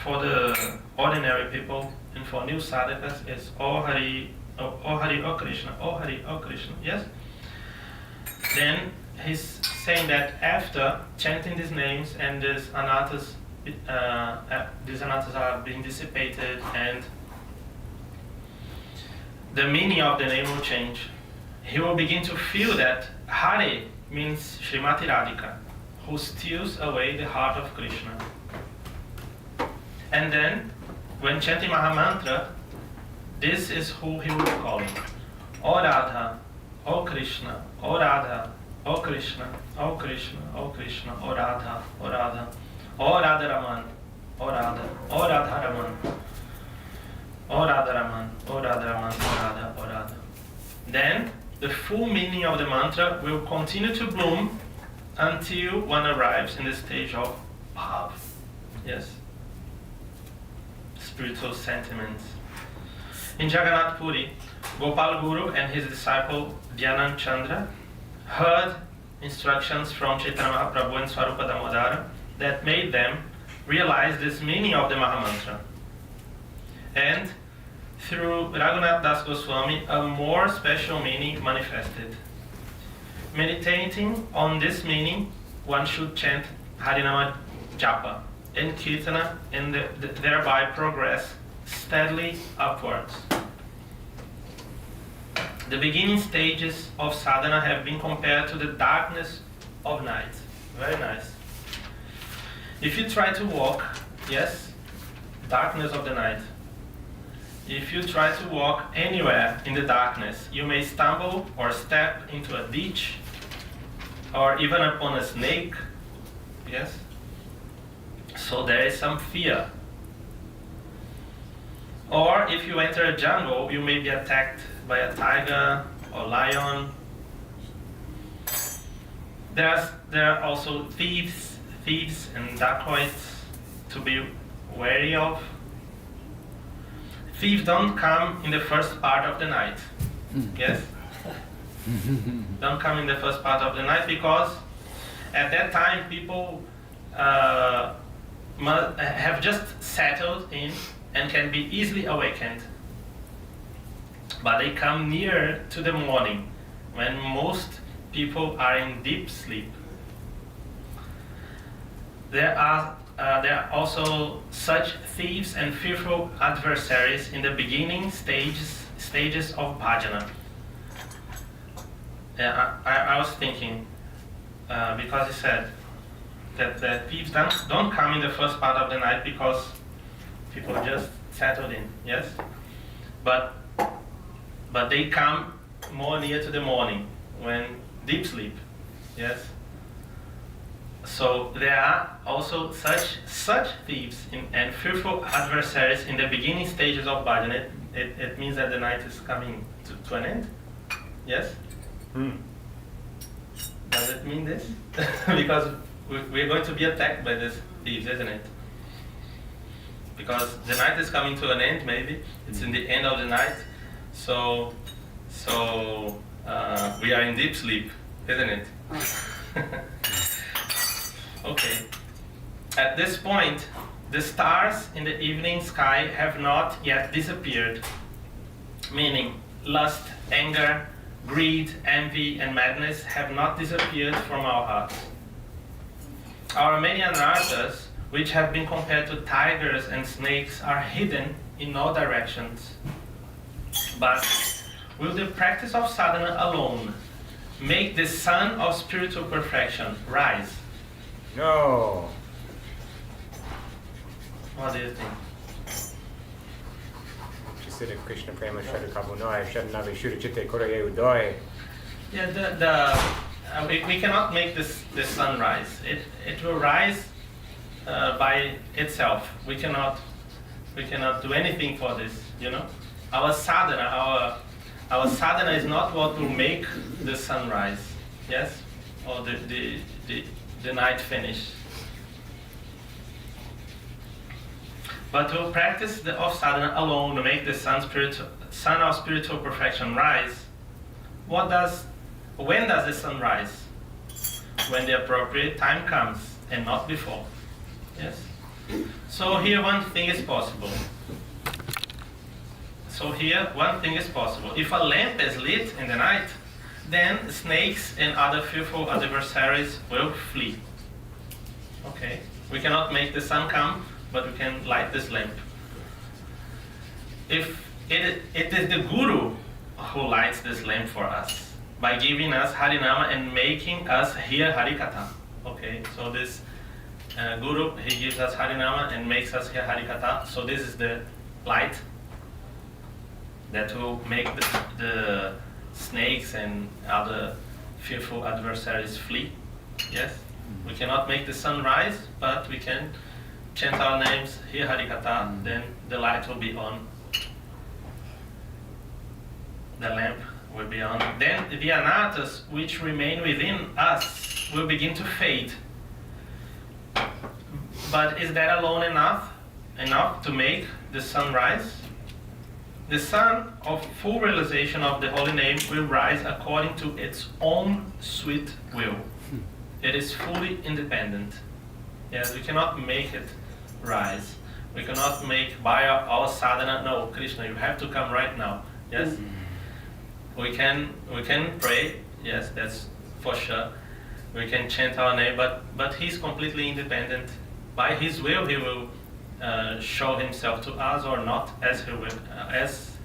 for the ordinary people and for new sadhakas is O Hari, O Krishna, O Hari, O Krishna, yes? Then he's saying that after chanting these names and these anarthas are being dissipated and the meaning of the name will change, he will begin to feel that Hare means Srimati Radhika, who steals away the heart of Krishna. And then, when chanting Mahamantra, this is who he will be calling. O Radha, O Krishna, O Radha, O Krishna, O Krishna, O Krishna, O Radha, O Radha, O Radha Raman, O Radha, O Radha Raman, O Radha Raman, O Radha Raman, O Radha, O Radha. Then, the full meaning of the mantra will continue to bloom until one arrives in the stage of Bhav. Yes? spiritual sentiments. In Jagannath Puri, Gopal Guru and his disciple Dhyanand Chandra heard instructions from Chaitanya Mahaprabhu and Swarupa Damodara that made them realize this meaning of the Mahamantra. And through Raghunath Das Goswami, a more special meaning manifested. Meditating on this meaning, one should chant Harinama Japa and Kirtana and thereby progress steadily upwards. The beginning stages of sadhana have been compared to the darkness of night. Very nice. If you try to walk, yes, darkness of the night. If you try to walk anywhere in the darkness, you may stumble or step into a ditch or even upon a snake. Yes? So there is some fear. Or if you enter a jungle, you may be attacked by a tiger or lion. There are also thieves and dacoits to be wary of. Thieves don't come in the first part of the night. Yes? Don't come in the first part of the night because at that time people have just settled in and can be easily awakened. But they come near to the morning when most people are in deep sleep. There are also such thieves and fearful adversaries in the beginning stages of bhajana. I was thinking, because he said that the thieves don't come in the first part of the night because people just settled in, yes? But they come more near to the morning when deep sleep, yes? So there are also such thieves and fearful adversaries in the beginning stages of bhajana. It means that the night is coming to an end, yes? Does it mean this? Because we're going to be attacked by these thieves, isn't it? Because the night is coming to an end, maybe. It's in the end of the night. So we are in deep sleep, isn't it? Okay. At this point, the stars in the evening sky have not yet disappeared, meaning lust, anger, greed, envy, and madness have not disappeared from our hearts. Our many anarthas, which have been compared to tigers and snakes, are hidden in all directions. But will the practice of sadhana alone make the sun of spiritual perfection rise? No. What do you think? She said if Krishna Prema Shadu Kabunoi, Shadanavi Shuddha Chitte Koraye Udoi. Yeah, we cannot make this sun rise. It will rise by itself. We cannot do anything for this, you know. Our sadhana is not what will make the sun rise, yes, or the night finish. But to practice of sadhana alone to make the sun of spiritual perfection rise, when does the sun rise? When the appropriate time comes and not before. Yes? So here one thing is possible. If a lamp is lit in the night, then snakes and other fearful adversaries will flee. Okay? We cannot make the sun come, but we can light this lamp. If it is the Guru who lights this lamp for us, by giving us Harinama and making us hear Harikatha. Okay, so this Guru, he gives us Harinama and makes us hear Harikatha. So this is the light that will make the snakes and other fearful adversaries flee. Yes, we cannot make the sun rise, but we can chant our names, hear Harikatha, then the light will be on. The lamp will be on. Then the anarthas which remain within us will begin to fade. But is that alone enough to make the sun rise? The sun of full realization of the holy name will rise according to its own sweet will. It is fully independent. Yes, we cannot make it rise. We cannot make by our sadhana, no, Krishna, you have to come right now. Yes? We can pray, yes, that's for sure. We can chant our name, but he's completely independent. By his will, he will show himself to us or not, as he will, as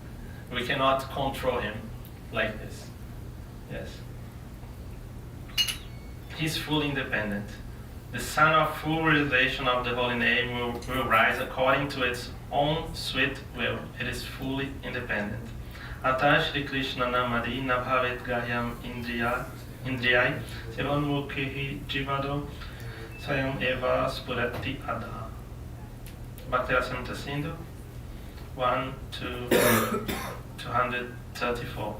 we cannot control him like this. Yes. He's fully independent. The sun of full realization of the holy name will rise according to its own sweet will. It is fully independent. Ata Shri Krishna namadi nabhavet gahyam indriyai sevan mukhi jivado sayam eva spurati adha. Bhakti-rasamrita Sindhu 1 to 234.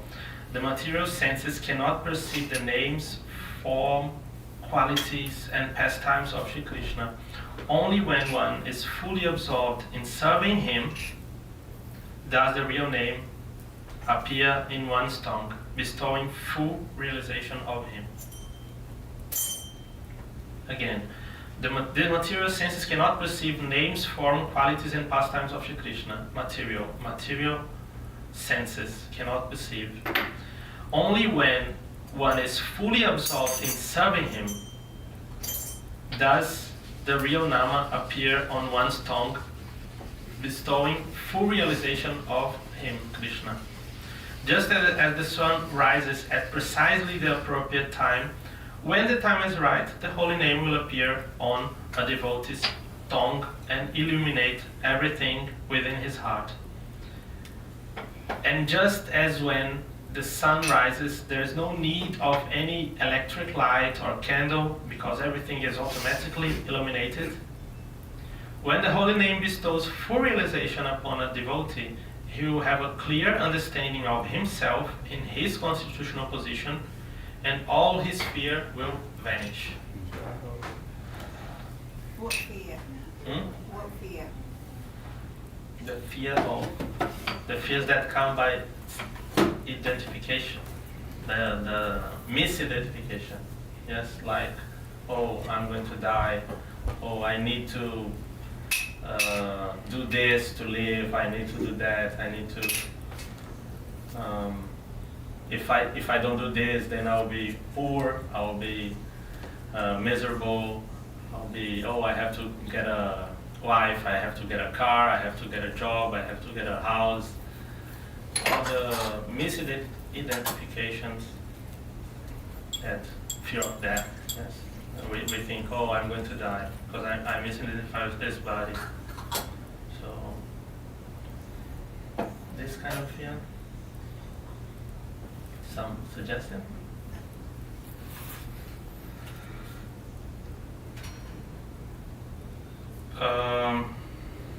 The material senses cannot perceive the names, form, qualities and pastimes of Shri Krishna. Only when one is fully absorbed in serving him does the real name appear in one's tongue, bestowing full realization of him. Again, the material senses cannot perceive names, form, qualities and pastimes of Shri Krishna. Material senses cannot perceive. Only when one is fully absorbed in serving him does the real nama appear on one's tongue, bestowing full realization of him, Krishna. Just as the sun rises at precisely the appropriate time, when the time is right, the holy name will appear on a devotee's tongue and illuminate everything within his heart. And just as when the sun rises, there is no need of any electric light or candle because everything is automatically illuminated. When the holy name bestows full realization upon a devotee, he will have a clear understanding of himself in his constitutional position, and all his fear will vanish. What fear? What fear? The fears that come by identification, the misidentification. Yes, like, oh, I'm going to die. Oh, I need to do this to live. I need to do that. I need to. If I don't do this, then I'll be poor. I'll be miserable. I'll be. Oh, I have to get a wife. I have to get a car. I have to get a job. I have to get a house. All the misidentifications and fear of death. Yes, we think, oh, I'm going to die because I misidentify with this body. So this kind of fear. Some suggestion?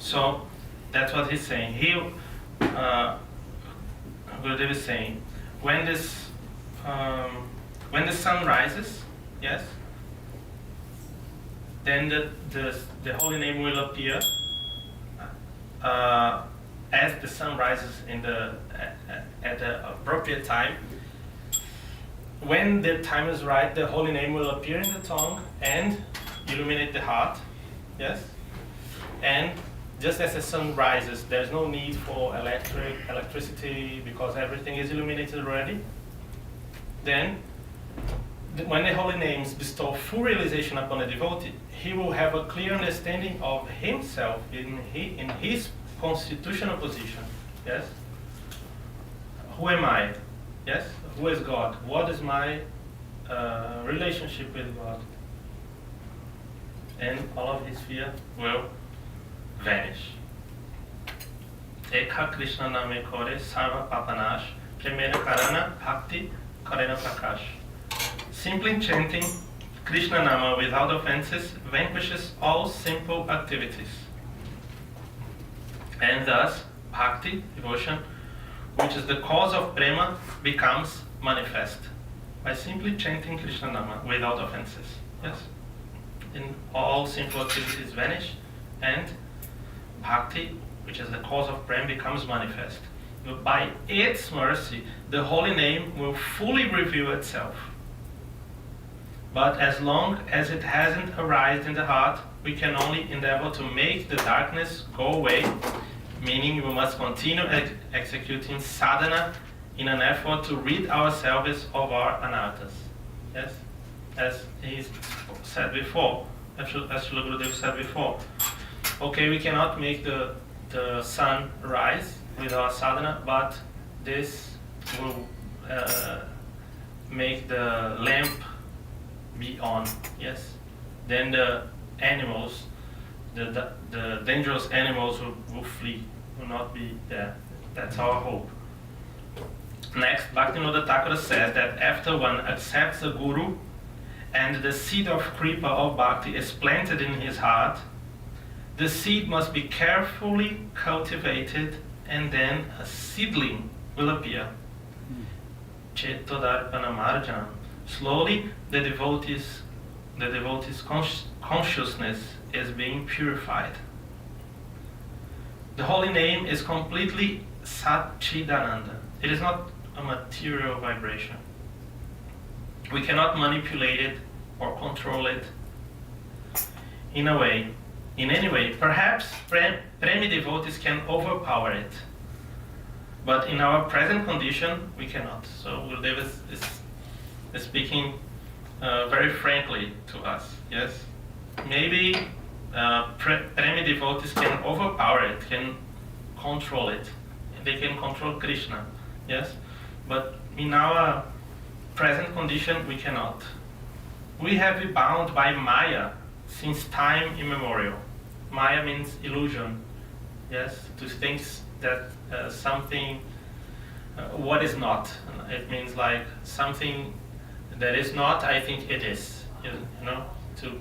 So that's what he's saying. Gurudev is saying, when the sun rises, yes, then the holy name will appear as the sun rises at the appropriate time. When the time is right, the holy name will appear in the tongue and illuminate the heart. Yes, and just as the sun rises, there's no need for electricity because everything is illuminated already. Then, when the holy names bestow full realization upon a devotee, he will have a clear understanding of himself in his constitutional position. Yes. Who am I? Yes. Who is God? What is my relationship with God? And all of his fear will vanish. Ekha Krishna name kore sarva papanash premena karana bhakti karena prakash. Simply chanting Krishna nama without offenses vanquishes all simple activities. And thus, bhakti, devotion, which is the cause of prema, becomes manifest by simply chanting Krishna nama without offenses. Yes. In all simple activities vanish, and bhakti which is the cause of prem, becomes manifest. By its mercy, the holy name will fully reveal itself. But as long as it hasn't arisen in the heart, we can only endeavor to make the darkness go away, meaning we must continue executing sadhana in an effort to rid ourselves of our anarthas. Yes? As he said before, as Srila Gurudev said before. Okay, we cannot make the sun rise with our sadhana, but this will make the lamp be on. Yes? Then the animals, the dangerous animals will flee, will not be there. That's our hope. Next, Bhaktivinoda Thakur says that after one accepts the Guru and the seed of Kripa of Bhakti is planted in his heart, the seed must be carefully cultivated and then a seedling will appear. Cetodarpana Marjan. Slowly, the devotee's consciousness is being purified. The holy name is completely Satchidananda. It is not a material vibration. We cannot manipulate it or control it in any way. Perhaps Premi devotees can overpower it, but in our present condition, we cannot. So Gurudev is speaking very frankly to us. Yes, maybe Premi devotees can overpower it, can control it. They can control Krishna. Yes, but in our present condition, we cannot. We have been bound by Maya since time immemorial. Maya means illusion. Yes, to things that something what is not. It means like something that is not, I think it is. You know, to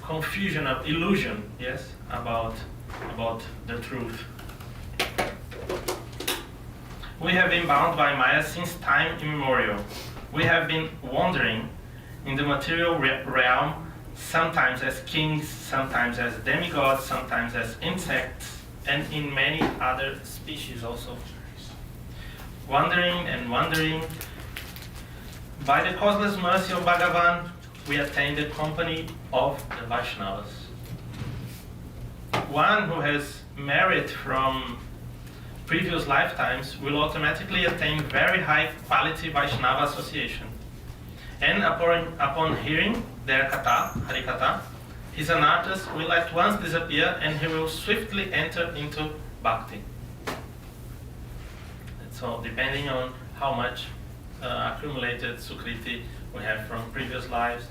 confusion of illusion. Yes, about the truth. We have been bound by Maya since time immemorial. We have been wandering in the material realm, sometimes as kings, sometimes as demigods, sometimes as insects, and in many other species also. Wandering and wandering. By the causeless mercy of Bhagavan, we attain the company of the Vaishnavas. One who has merit from previous lifetimes will automatically attain very high quality Vaishnava association. And upon hearing their katha, Harikatha, his anarthas will at once disappear and he will swiftly enter into bhakti. So depending on how much accumulated sukriti we have from previous lives,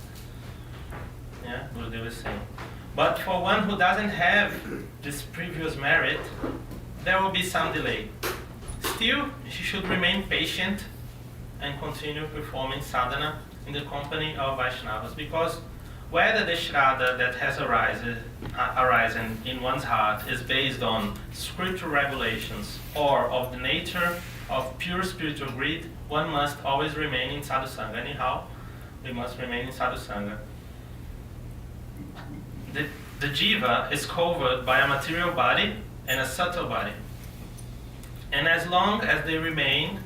yeah, Gurudev is saying. But for one who doesn't have this previous merit, there will be some delay. Still, he should remain patient and continue performing sadhana in the company of Vaishnavas, because whether the Shraddha that has arisen in one's heart is based on scriptural regulations or of the nature of pure spiritual greed, one must always remain in sadhusanga. Anyhow, we must remain in sadhusanga. The jiva is covered by a material body and a subtle body. And as long as they remain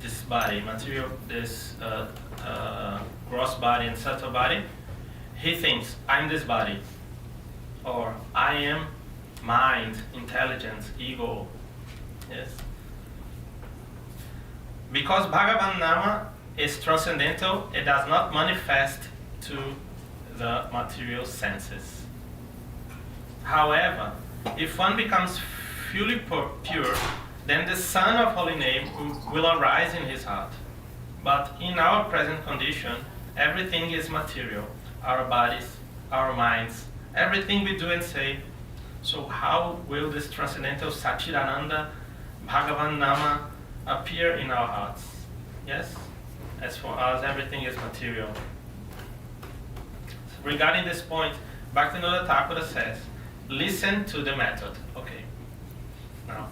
this body, material, this gross body and subtle body, he thinks, I'm this body, or I am mind, intelligence, ego. Yes. Because Bhagavan Nama is transcendental, it does not manifest to the material senses. However, if one becomes fully pure, then the sun of holy name will arise in his heart. But in our present condition, everything is material. Our bodies, our minds, everything we do and say. So how will this transcendental Satchidananda, Bhagavan Nama, appear in our hearts? Yes? As for us, everything is material. Regarding this point, Bhaktivinoda Thakur says, listen to the method. Okay. Now,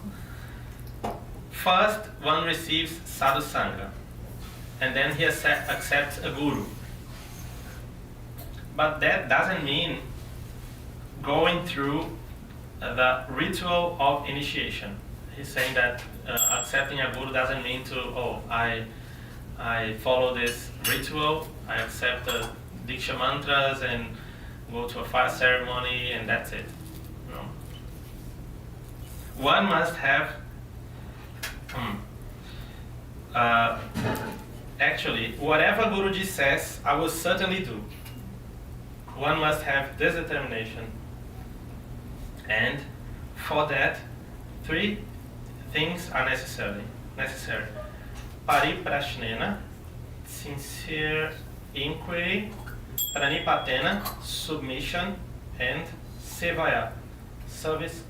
first one receives sadhu sangha, and then he accepts a guru. But that doesn't mean going through the ritual of initiation. He's saying that accepting a guru doesn't mean to, I follow this ritual, I accept the Diksha mantras and go to a fire ceremony and that's it. No. One must have, actually, whatever Guruji says, I will certainly do. One must have this determination. And for that, 3 things are necessary. Pariprashnena, sincere inquiry, pranipatena, submission, and sevaya, service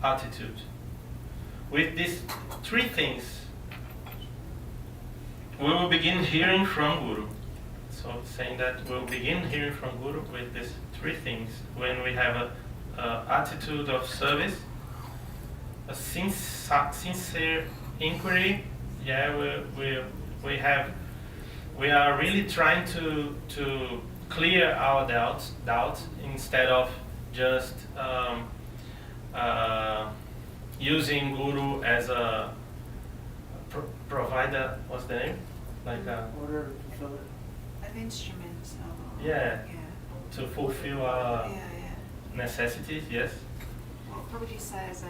attitude. With these 3 things, we will begin hearing from Guru. So saying that we'll begin hearing from Guru with these 3 things. When we have a attitude of service, a sincere inquiry, we are really trying to clear our doubts instead of just using Guru as a provider. What's the name? Like a An instrument. Or, Yeah. To fulfill our Yeah. necessities. Yes. Well, Prabhuji says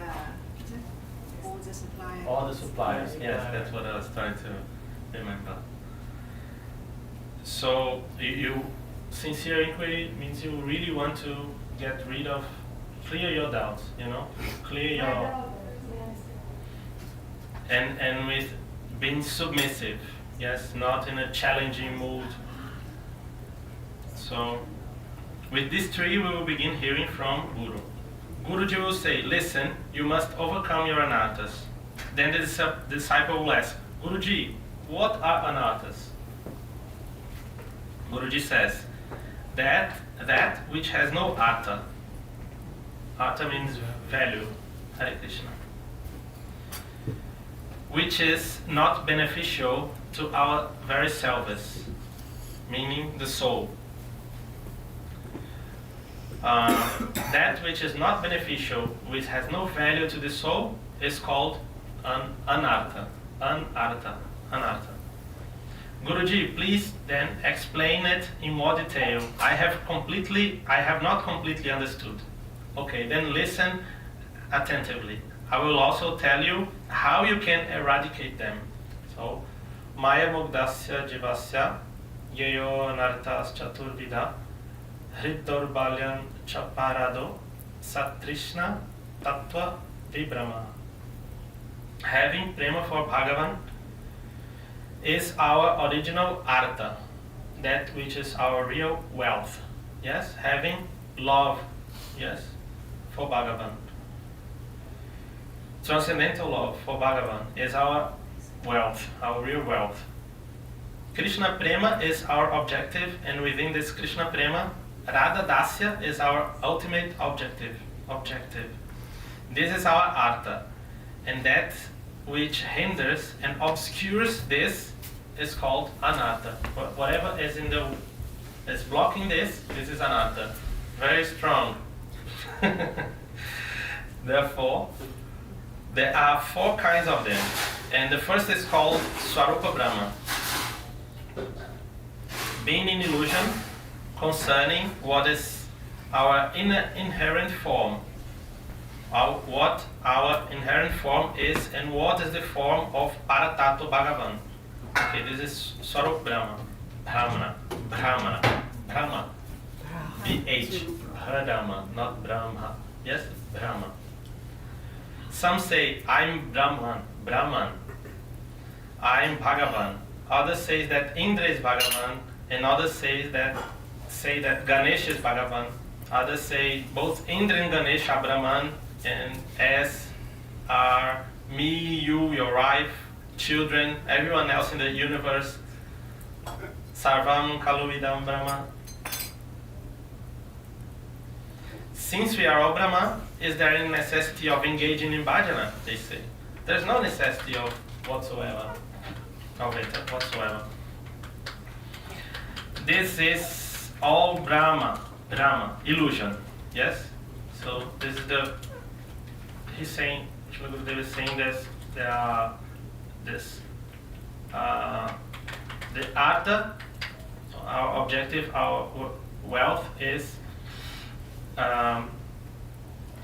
all the suppliers. All the suppliers. Yes, that's what I was trying to remember. So you sincere inquiry means you really want to get rid of, clear your doubts. Clear your and with being submissive. Yes, not in a challenging mood. So, with these 3, we will begin hearing from Guru. Guruji will say, listen, you must overcome your anarthas. Then the disciple will ask, Guruji, what are anarthas? Guruji says, that which has no artha. Artha means value. Hare Krishna. Which is not beneficial to our very selves, meaning the soul. That which is not beneficial, which has no value to the soul, is called an anartha. Anartha. Guruji, please then explain it in more detail. I have not completely understood. Okay, then listen attentively. I will also tell you how you can eradicate them. So, Maya Mugdasya Jivasya Yeyo Anarthas Chaturvida Hridorbalyan Chaparado Satrishna Tattva Vibrama. Having prema for Bhagavan is our original artha, that which is our real wealth. Yes, having love, yes, for Bhagavan. Transcendental love for Bhagavan is our wealth, our real wealth. Krishna Prema is our objective, and within this Krishna Prema, Radha Dasya is our ultimate objective. This is our artha, and that which hinders and obscures this is called anartha. Whatever is blocking this is anartha. Very strong. Therefore, there are 4 kinds of them, and the first is called Swarupa Brahma. Being in illusion concerning what is our inherent form, what our inherent form is, and what is the form of Paratattva Bhagavan. Okay, this is Swarup Brahma. Brahma. B-H. Brahma, not Brahma. Yes, Brahma. Some say, I'm Brahman. I'm Bhagavan. Others say that Indra is Bhagavan, and others say that Ganesh is Bhagavan. Others say both Indra and Ganesh are Brahman, and as are me, you, your wife, children, everyone else in the universe. Sarvam Kaluvidam Brahma. Since we are all Brahma, is there any necessity of engaging in bhajana? They say. There's no necessity of whatsoever. This is all Brahma, illusion. Yes? So this is the, he's saying, Srila Gurudev is saying this, there are this, the artha, our objective, our wealth is,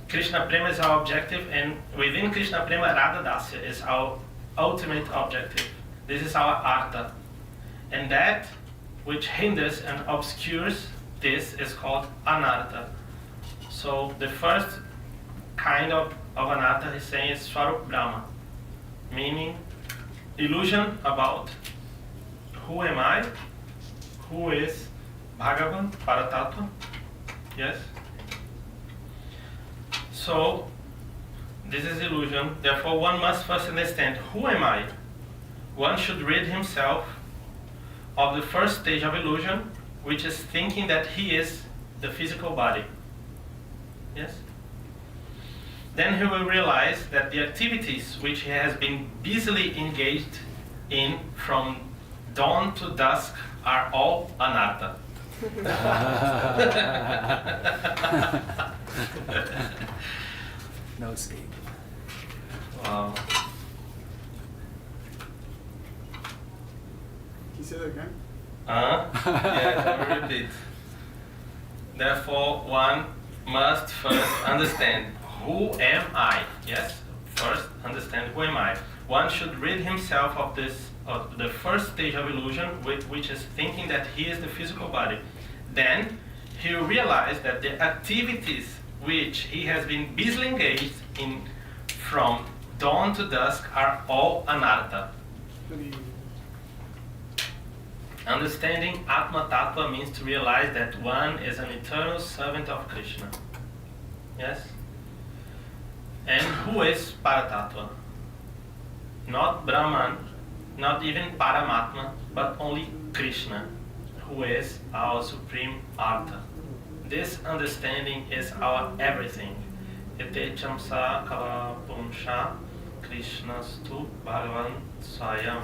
Krishna Prema is our objective, and within Krishna Prema, Radha Dasya is our ultimate objective. This is our artha. And that which hinders and obscures this is called anartha. So the first kind of anartha he's saying is Swarup Brahma, meaning illusion about who am I, who is Bhagavan, Paratattva, yes? So this is illusion, therefore one must first understand who am I. One should rid himself of the first stage of illusion, which is thinking that he is the physical body. Yes? Then he will realize that the activities which he has been busily engaged in from dawn to dusk are all anartha. No escape. Wow. Can you say that again? Yes, I will repeat. Therefore, one must first understand who am I. Yes, first understand who am I. One should rid himself of this, of the first stage of illusion, which is thinking that he is the physical body. Then he will realize that the activities which he has been busily engaged in from dawn to dusk are all anartha. What do you- Understanding Atma Tattva means to realize that one is an eternal servant of Krishna. Yes? And who is Paratattva? Not Brahman, not even Paramatma, but only Krishna, who is our supreme Artha. This understanding is our everything. Ete chamsa kala pumsha Krishnastu Bhagavan Swayam.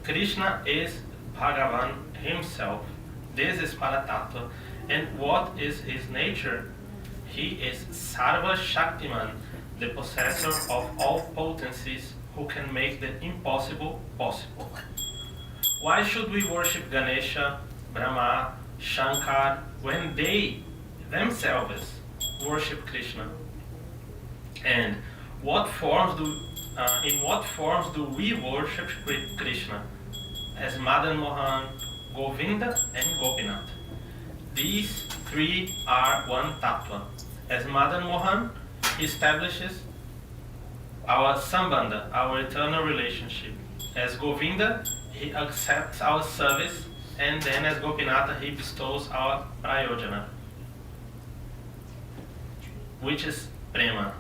Krishna is Bhagavan himself. This is Paratattva. And what is his nature? He is Sarva Shaktiman, the possessor of all potencies, who can make the impossible possible. Why should we worship Ganesha, Brahma, Shankar, when they themselves worship Krishna? And in what forms do we worship Krishna? As Madan Mohan, Govinda and Gopinath. These three are one tattva. As Madan Mohan, he establishes our sambandha, our eternal relationship. As Govinda, he accepts our service, and then as Gopinatha, he bestows our prayojana, which is prema.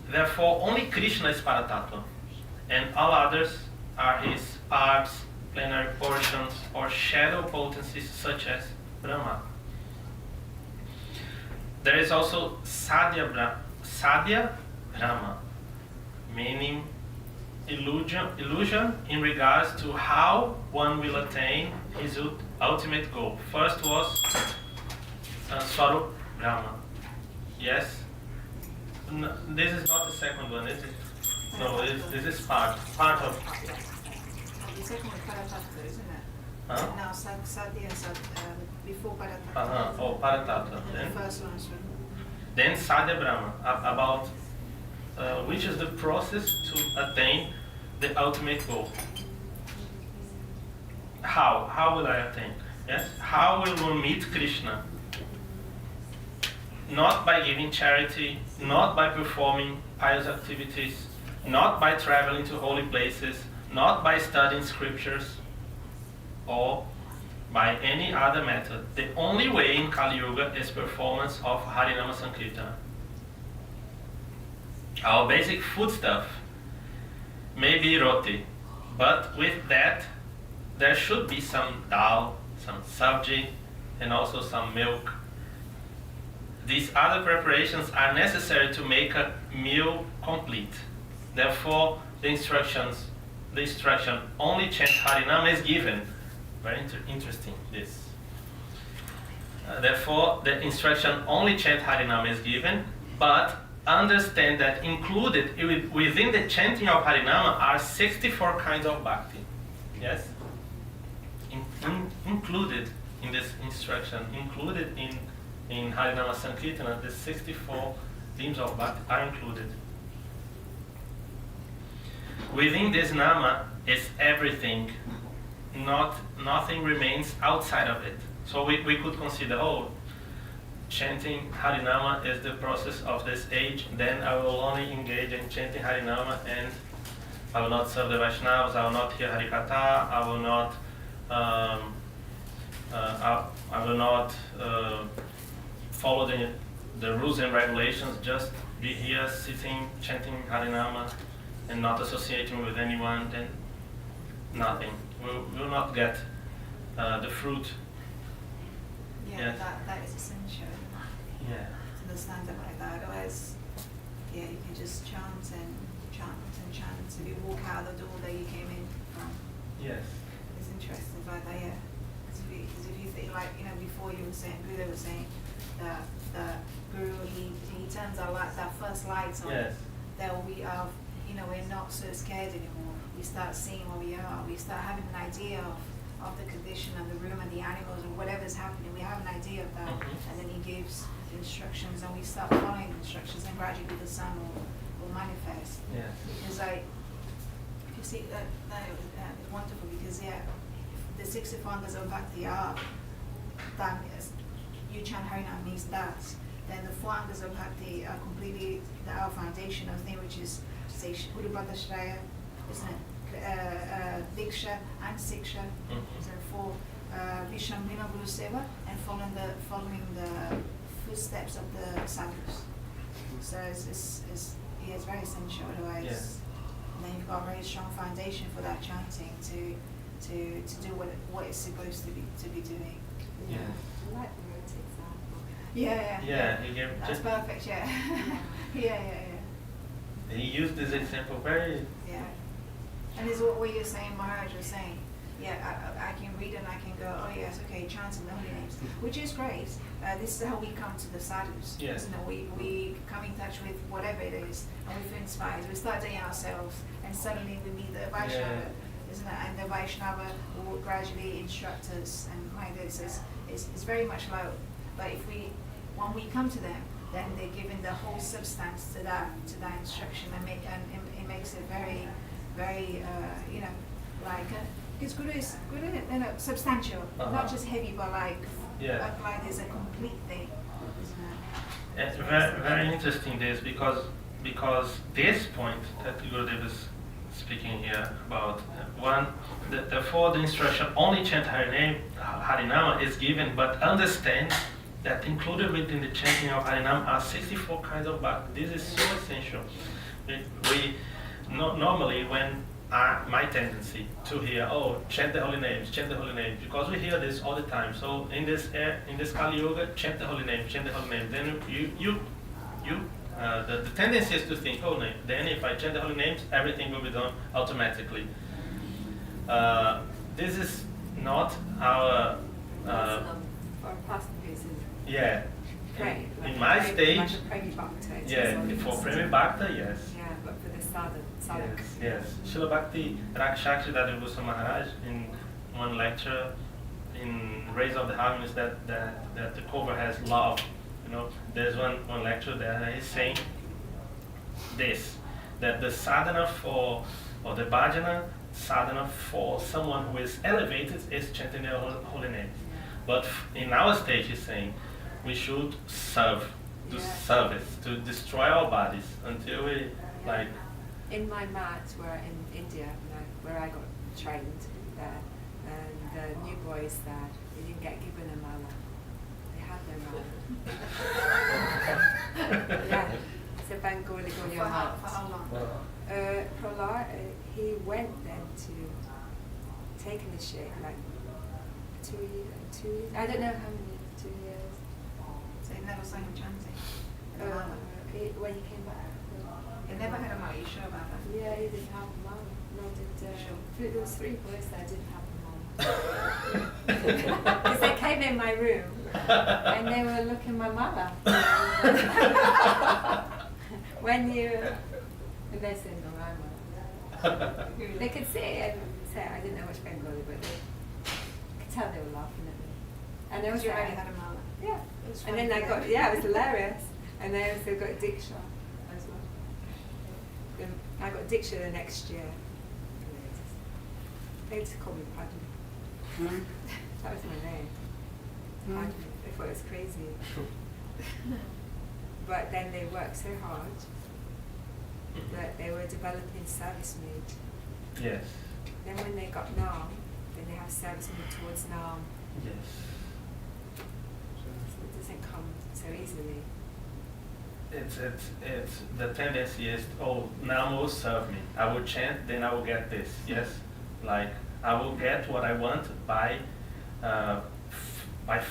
Therefore, only Krishna is Paratattva, and all others are his parts, plenary portions, or shadow potencies such as Brahma. There is also Sadhya Brahma, meaning illusion in regards to how one will attain his ultimate goal. First was Swarup Brahma. Yes? No, this is not the second one, is it? No, this is part of. The second one, Paratattva, isn't it? Huh? Now, Sadhya and before Paratattva. Oh, Paratattva. And the first one, so. Then Sadhya Brahma, about which is the process to attain the ultimate goal. How will I attain? Yes? How will one meet Krishna? Not by giving charity, not by performing pious activities, not by traveling to holy places, not by studying scriptures, or by any other method. The only way in Kali Yuga is performance of Harinama Sankirtana. Our basic foodstuff may be roti, but with that there should be some dal, some sabji, and also some milk. These other preparations are necessary to make a meal complete. Therefore, the instruction only chant Harinam is given. Very interesting, this. Therefore, the instruction only chant Harinam is given, But understand that included within the chanting of Harinama are 64 kinds of bhakti. Yes? Included in this instruction, included in Harinama Sankirtana, the 64 themes of bhakti are included. Within this nama is everything. Nothing remains outside of it. So we could consider, chanting Harinama is the process of this age, then I will only engage in chanting Harinama and I will not serve the Vaishnavas, I will not hear Harikatha, I will not follow the rules and regulations, just be here sitting, chanting Harinama and not associating with anyone, then nothing. We will not get the fruit. Yeah, Yes. that is essential. Yeah. To understand it like that. Otherwise, yeah, you can just chant and chant and chant. If you walk out the door that you came in from, Yes. it's interesting like that, yeah. Because if you think, like, before you were saying, Buddha was saying that the Guru, he turns our light, that first light on, Yes. that we are, we're not so scared anymore. We start seeing what we are. We start having an idea of the condition of the room and the animals and whatever's happening. We have an idea of that. Mhm. And then he gives instructions and we start following the instructions and gradually the sun will manifest. Yes. Because you see, that is wonderful because, the 60 Fondas of Bhakti are, that is, you chant Harinam means that. Then the 4 Angas of Bhakti are completely our foundation of thing, which is, say, Udabhata Shraya, isn't it? Diksha and Siksha, so 4 Vishamdina Guru Seva, and following the footsteps of the sadhus. So it's very essential. Otherwise, and then you've got a very strong foundation for that chanting to do what it's supposed to be doing. Yeah. I like the road example. Yeah, he gave That's just perfect. Yeah. yeah. he used this example very. Yeah. And it's what you're saying, Maharaj was saying. Yeah, I can read and I can go, oh yes, okay, chanting the holy names, which is great. This is how we come to the sadhus. Yes. Isn't it? We come in touch with whatever it is, and we feel inspired. We start doing it ourselves, and suddenly we meet the Vaishnava, isn't it? And the Vaishnava will gradually instruct us, and like this is very much like. But when we come to them, then they're given the whole substance to that instruction, and it makes it very, very, because Guru is substantial, not just heavy, but like there's a complete thing, isn't it? It's very, very interesting this because this point that Gurudev is speaking here about, therefore the instruction only chant Harinama is given, but understand that included within the chanting of Harinam are 64 kinds of bhakti. This is so essential. We normally, when my tendency to hear, chant the holy names, because we hear this all the time. So in this Kali Yuga, chant the holy names. Then the tendency is to think, then if I chant the holy names, everything will be done automatically. This is not our. For prostitutes. Yeah. Pray. In my stage. Like a Premi Bhakta. Yeah, for Premi Bhakta, yes. Yeah, but for the sadhaks. Yes. Srila Bhakti Rakshakshi Dadri Goswami Maharaj, in one lecture in Rays of the Harmonies, that the cover has love. There's one lecture there, he's saying this, that the sadhana or the bhajana sadhana for someone who is elevated is chanting the holy names. But in our stage, he's saying we should serve, do service, to destroy our bodies until we like. In my mat, where in India, where I got trained there, and the new boys there, they didn't get given a mala. They had their mala. Yeah, it's a Bengali For Gonya how mat. long? Prahlad, he went then to taking the shit like 2 years. I don't know how many. 2 years. So you never sang chanting? When he came back. You never had a mala, you sure about that? Yeah, he didn't have a mala. Nor did there was 3 boys that didn't have a mala. Because they came came in my room and they were looking my mother. When you, and they said, no, my mother. They could see it and say, I didn't know much Bengali, but they could tell they were laughing at me. And they Because was you already had a mala. yeah. It was And then funny I for got, them. yeah, it was hilarious. And then I also got Diksha as well. Then I got Diksha the next year. They just called me Padma. That was my name. Padma. They thought it was crazy. But then they worked so hard that they were developing service mood. Yes. Then when they got Naam, then they have service mood towards Naam. Yes. So it doesn't come so easily. It's the tendency is, oh, Naam will serve me. I will chant, then I will get this. Yes, like I will get what I want by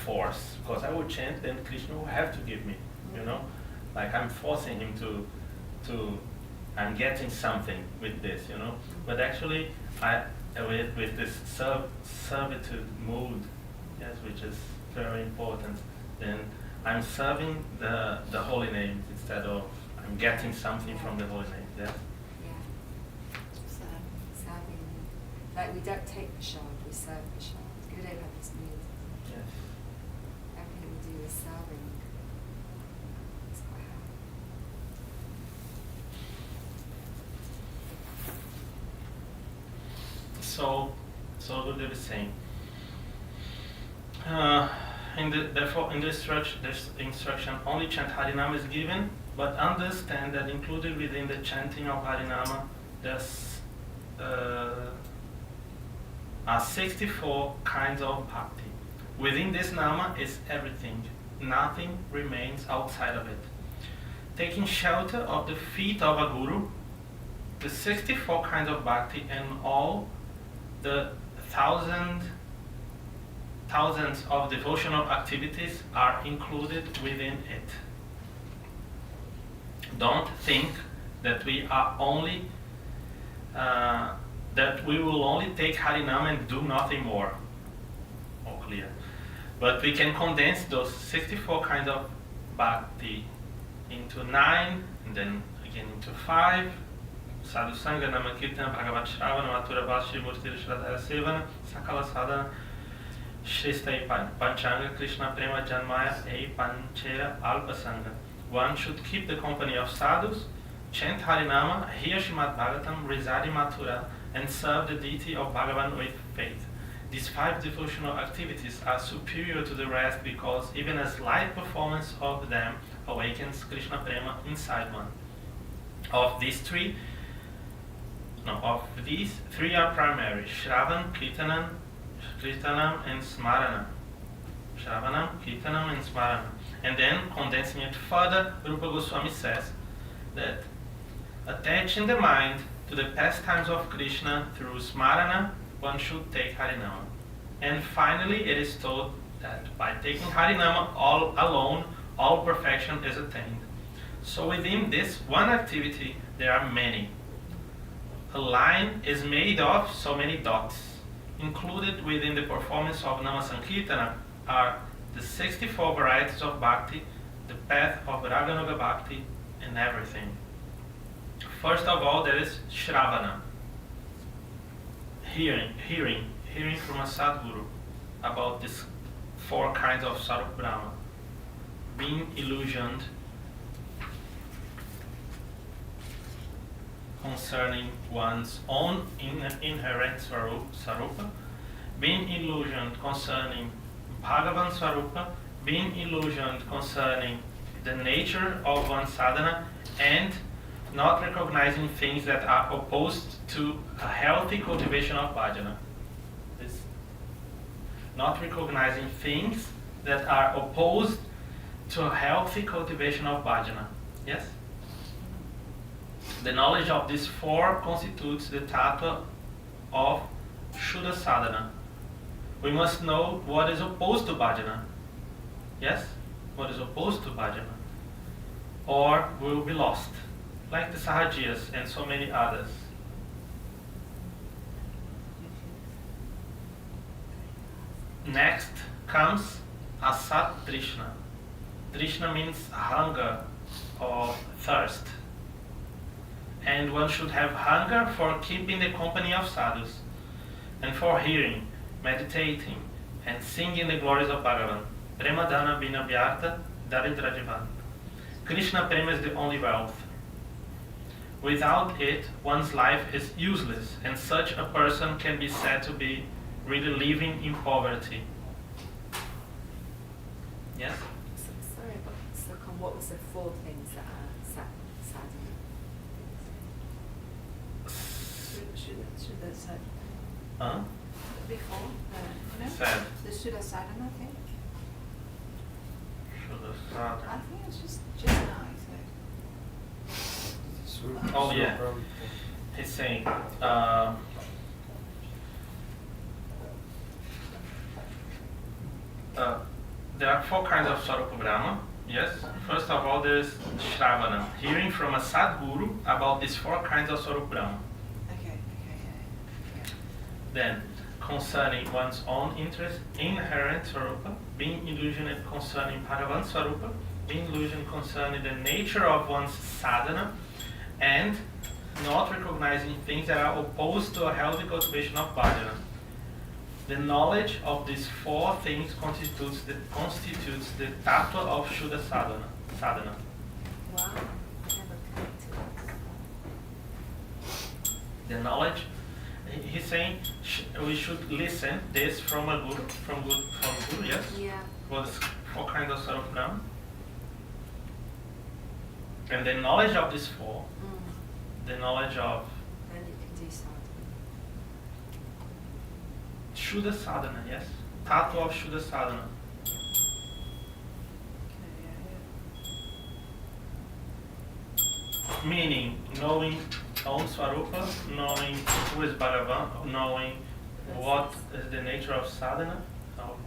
force, because I will chant, then Krishna will have to give me. You know, like I'm forcing him to I'm getting something with this. You know, but actually with this servitude mood, yes, which is very important, then I'm serving the holy name instead of I'm getting something from the holy name. Yes. Yeah. So, Serving. Like we don't take prashad, we serve prashad. Gurudev had this mood. Yes. Everything we do is serving. It's quite hard. So Gurudev is saying. Therefore, in this instruction, only chant Harinama is given, but understand that included within the chanting of Harinama, there's are 64 kinds of bhakti. Within this nama is everything. Nothing remains outside of it. Taking shelter of the feet of a guru, the 64 kinds of bhakti and all the thousands of devotional activities are included within it. Don't think that we are only that we will only take Harinama and do nothing more. All clear. But we can condense those 64 kinds of bhakti into 9, and then again into 5. Sadhu Sangha, Namakirtana, Bhagavat Shravana, Mathura Vashi, Murti Shradhara Sevana, Sakala Sadhana, Shrista Panchanga, Krishna Prema Janmaya, E Panchera Alpasanga. One should keep the company of sadhus, chant Harinama, hear Srimad Bhagavatam, reside in Mathura, and serve the deity of Bhagavan with faith. These 5 devotional activities are superior to the rest because even a slight performance of them awakens Krishna Prema inside one. Of these 3 are primary: Shravan, Kirtanam, and Smarana. Shravanam, Kirtanam, and Smarana. And then, condensing it further, Rupa Goswami says that attaching the mind to the pastimes of Krishna through Smarana, one should take Harinama. And finally, it is told that by taking Harinama all alone, all perfection is attained. So within this one activity, there are many. A line is made of so many dots. Included within the performance of Nama Sankirtana are the 64 varieties of bhakti, the path of Raganuga Bhakti, and everything. First of all, there is Shravana, hearing from a Sadguru about these 4 kinds of Sarup Brahma, being illusioned concerning one's own inherent Sarupa, being illusioned concerning Bhagavan Swarupa, being illusioned concerning the nature of one's sadhana, and not recognizing things that are opposed to a healthy cultivation of bhajana. This, not recognizing things that are opposed to a healthy cultivation of bhajana. Yes? The knowledge of these 4 constitutes the tattva of Shuddha sadhana. We must know what is opposed to bhajana. Yes? What is opposed to bhajana. Or we will be lost, like the Sahajiyas and so many others. Next, comes Asat Trishna. Trishna means hunger or thirst. And one should have hunger for keeping the company of sadhus, and for hearing, meditating, and singing the glories of Bhagavan. Premadana Bina Vyarta Daridrajivan. Krishna Prema is the only wealth. Without it, one's life is useless, and such a person can be said to be really living in poverty. Yes? Sorry, but what was the 4 things that are sadhana? Should said Huh? before, Sad. the Shuddha Sadhana thing. Shuddha I sadhana. think it's just now, Oh yeah. He's saying, there are 4 kinds of Swarupa Brahma. Yes. First of all, there is Shravana, hearing from a Sadguru about these 4 kinds of Swarupa Brahma. Okay, yeah. Then, concerning one's own interest, inherent Swarupa, being illusioned concerning Bhagavan Swarupa, being illusioned concerning the nature of one's sadhana, and not recognizing things that are opposed to a healthy cultivation of bhajana. The knowledge of these 4 things constitutes the tattva of Shuddha sadhana. Wow, I never connected that. The knowledge, he's saying we should listen this from a guru, from guru, yes? Yeah. For the 4 kinds of Swarupa Brahma. And the knowledge of these 4, the knowledge of Then you can do sadhana. Shuddha sadhana, yes? Tattva of Shuddha sadhana. Meaning, knowing own Swarupa, knowing who is Bhagavan, knowing what is the nature of sadhana, of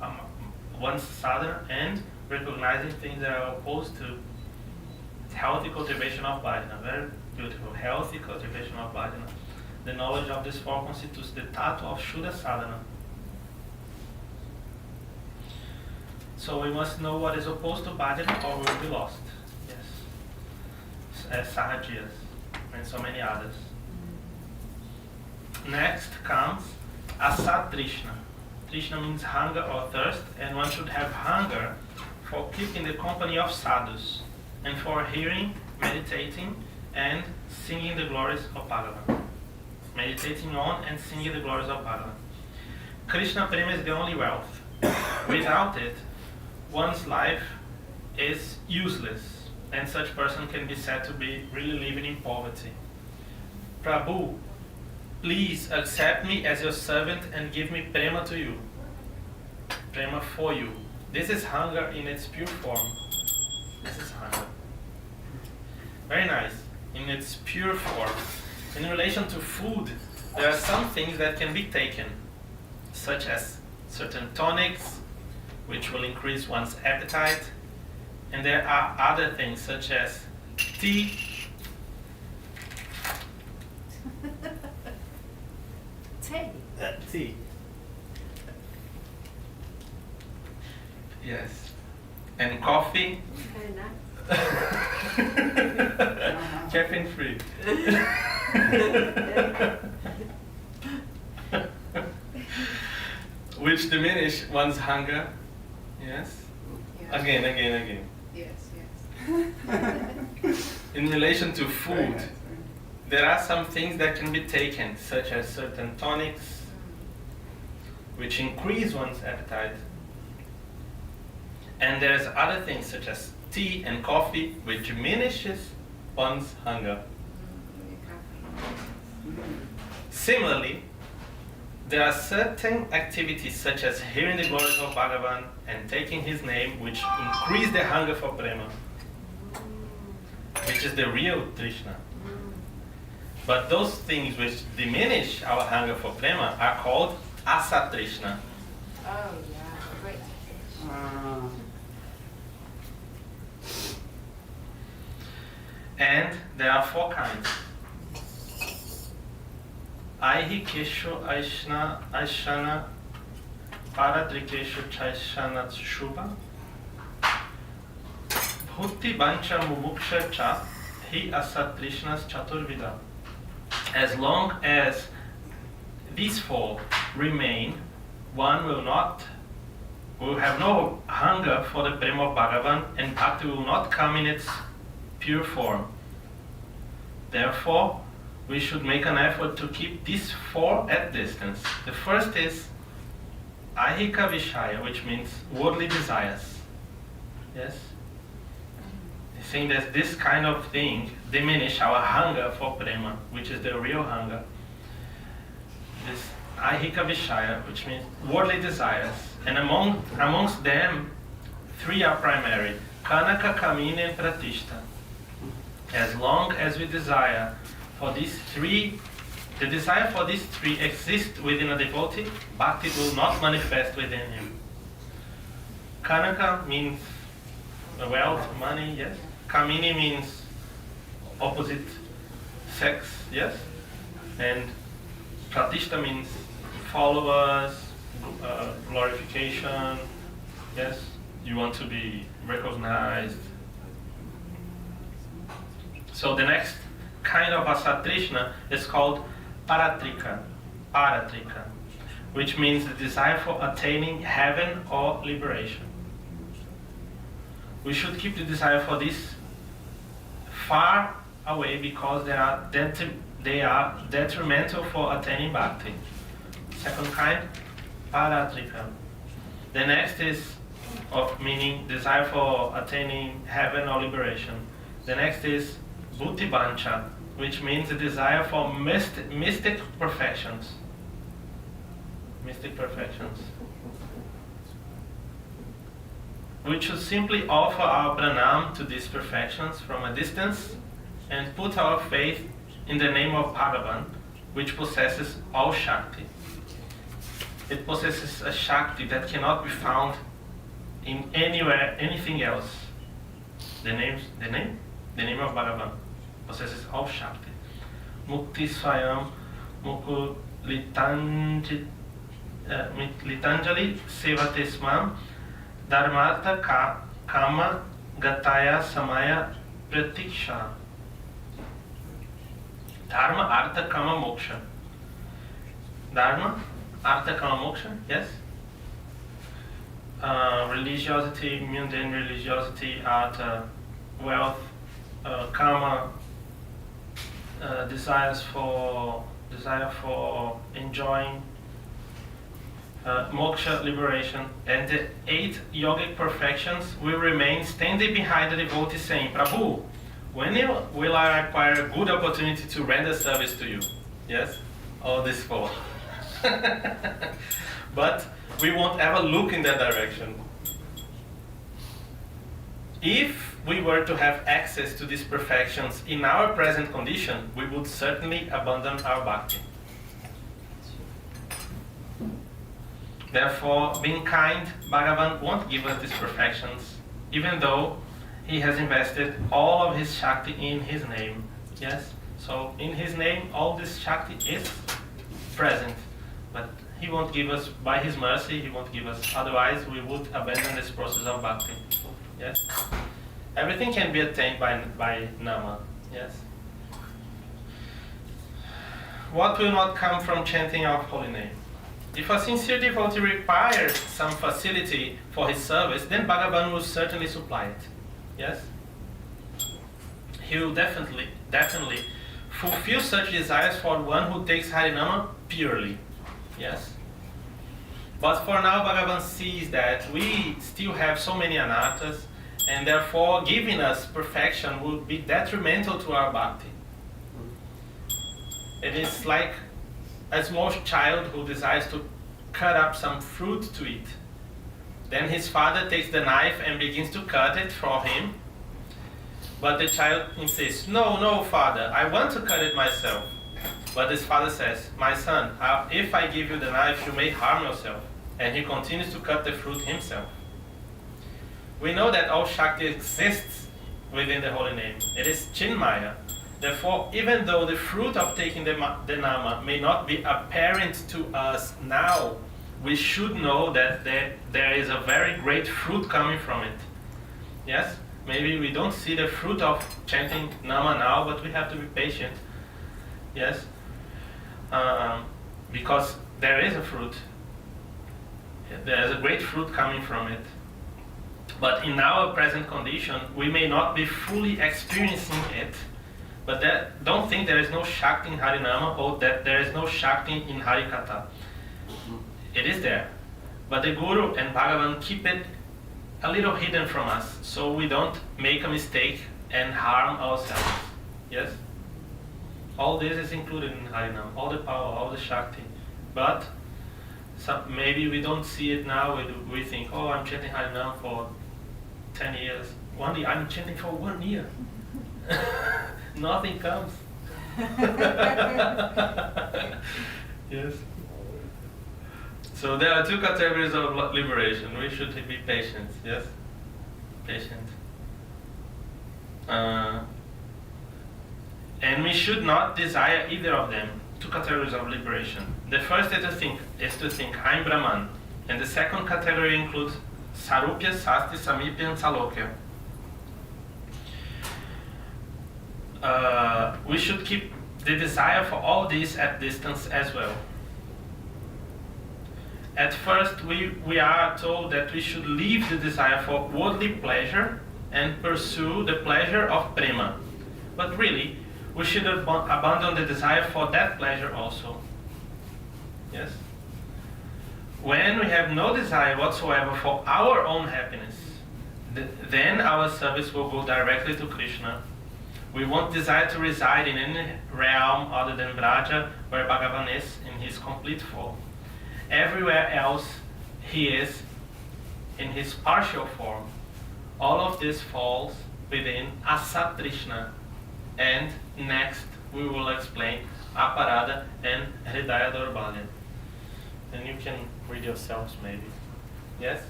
one's sadhana, and recognizing things that are opposed to healthy cultivation of bhajana. Very beautiful. Healthy cultivation of bhajana. The knowledge of these 4 constitutes the tattva of Shuddha sadhana. So we must know what is opposed to bhajana or we will be lost. Yes. As Sahajiyas and so many others. Next comes Asat Trishna. Trishna means hunger or thirst, and one should have hunger for keeping the company of sadhus, and for hearing, meditating, and singing the glories of Bhagavan. Meditating on and singing the glories of Bhagavan. Krishna Prema is the only wealth. Without it, one's life is useless, and such person can be said to be really living in poverty. Prabhu, please accept me as your servant and give me prema to you. Prema for you. This is hunger in its pure form. This is hunger. Very nice. In its pure form. In relation to food, there are some things that can be taken, such as certain tonics, which will increase one's appetite, and there are other things such as tea, tea. Yes, and coffee. Very nice. Caffeine free. Which diminish one's hunger. Yes. Yeah. Again. Yes. In relation to food, there are some things that can be taken, such as certain tonics, which increase one's appetite. And there's other things such as tea and coffee, which diminishes one's hunger. Similarly, there are certain activities such as hearing the glories of Bhagavan and taking his name, which increase the hunger for prema, which is the real Trishna. But those things which diminish our hunger for prema are called Asat Trishna. Oh yeah, great. And there are 4 kinds. Aihi Kesho Aishana Paratrikesha Chaishanat Shubha Bhuti Bancha Mumuksha Cha Hi Asatrishnas Chaturvida. As long as these four remain, one will have no hunger for the prema of Bhagavan, and bhakti will not come in its pure form. Therefore, we should make an effort to keep these four at distance. The first is ahika vishaya, which means worldly desires. Yes? Saying that this kind of thing diminish our hunger for prema, which is the real hunger. This ahika vishaya, which means worldly desires, and amongst them, three are primary: kanaka, kamini, and pratishta. As long as we desire for these three, the desire for these three exists within a devotee, bhakti will not manifest within him. Kanaka means wealth, money, yes. Kamini means opposite sex, yes. And pratishta means followers, glorification, yes. You want to be recognized. So the next kind of asatrishna is called paratrika, which means the desire for attaining heaven or liberation. We should keep the desire for this far away because they are detrimental for attaining bhakti. Second kind, paratrika. The next is of meaning desire for attaining heaven or liberation. The next is Bhuti Bancha, which means a desire for mystic perfections. Mystic perfections. We should simply offer our pranam to these perfections from a distance and put our faith in the name of Bhagavan, which possesses all Shakti. It possesses a Shakti that cannot be found in anywhere, anything else. The name of Bhagavan possesses all Shakti. Mukti Swayam Mukul Litanjali Sevate Smam Dharmartha Kama Gataya Samaya Pratiksha. Dharma, Artha, Kama, Moksha. Dharma, Artha, Kama, Moksha, yes? Religiosity, mundane religiosity, Artha, wealth, Kama, desire for enjoying, moksha, liberation, and the 8 yogic perfections will remain standing behind the devotee saying, Prabhu, when will I acquire a good opportunity to render service to you? Yes? All these 4. But we won't ever look in that direction. If we were to have access to these perfections in our present condition, we would certainly abandon our bhakti. Therefore, being kind, Bhagavan won't give us these perfections, even though he has invested all of his Shakti in his name. Yes? So, in his name, all this Shakti is present. But he won't give us, by his mercy, he won't give us. Otherwise, we would abandon this process of bhakti. Yes? Everything can be attained by nama. Yes? What will not come from chanting our holy name? If a sincere devotee requires some facility for his service, then Bhagavan will certainly supply it. Yes? He will definitely fulfill such desires for one who takes Harinama purely. Yes? But for now, Bhagavan sees that we still have so many anarthas, and therefore giving us perfection would be detrimental to our bhakti. It is like a small child who desires to cut up some fruit to eat. Then his father takes the knife and begins to cut it for him. But the child insists, no, father, I want to cut it myself. But his father says, my son, if I give you the knife, you may harm yourself. And he continues to cut the fruit himself. We know that all Shakti exists within the holy name. It is Chinmaya. Therefore, even though the fruit of taking the Nama may not be apparent to us now, we should know that there is a very great fruit coming from it. Yes? Maybe we don't see the fruit of chanting Nama now, but we have to be patient. Yes? Because there is a fruit. There is a great fruit coming from it. But in our present condition, we may not be fully experiencing it. But don't think there is no Shakti in Harinama or that there is no Shakti in Harikatha. It is there. But the Guru and Bhagavan keep it a little hidden from us, so we don't make a mistake and harm ourselves. Yes? All this is included in Harinam, all the power, all the Shakti. But maybe we don't see it now. We think, oh, I'm chanting Harinam for 10 years. One day I'm chanting for 1 year. Nothing comes. Yes. So there are 2 categories of liberation. We should be patient. Yes? Patient. And we should not desire either of them. 2 categories of liberation. The first is to think I'm Brahman. And the second category includes Sarupya, Sasti, Samipya, and Salokya. We should keep the desire for all these at distance as well. At first, we are told that we should leave the desire for worldly pleasure and pursue the pleasure of prema. But really, we should abandon the desire for that pleasure also. Yes? When we have no desire whatsoever for our own happiness, then our service will go directly to Krishna. We won't desire to reside in any realm other than Vraja, where Bhagavan is in his complete form. Everywhere else, he is in his partial form. All of this falls within Asatrishna. And next, we will explain Aparada and Hridaya Daurbalya. And you can read yourselves maybe. Yes?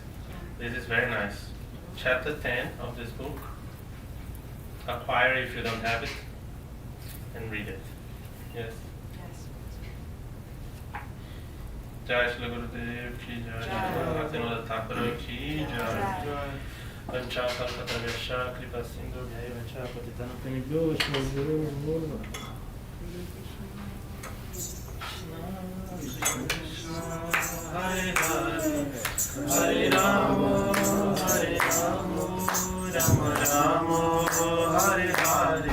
This is very nice. Chapter 10 of this book. Acquire if you don't have it, and read it. Yes? Jai Shri Gurudev Ki Jai, Bhaktivinoda Thakur Ki Jai, Vanchaka Katavesha Kripa Sindhu Jai Vanchaka Patitana Pemibhyo Shri Hare Hare, Hare Rama, Hare Rama, Rama Rama, Hare Hare,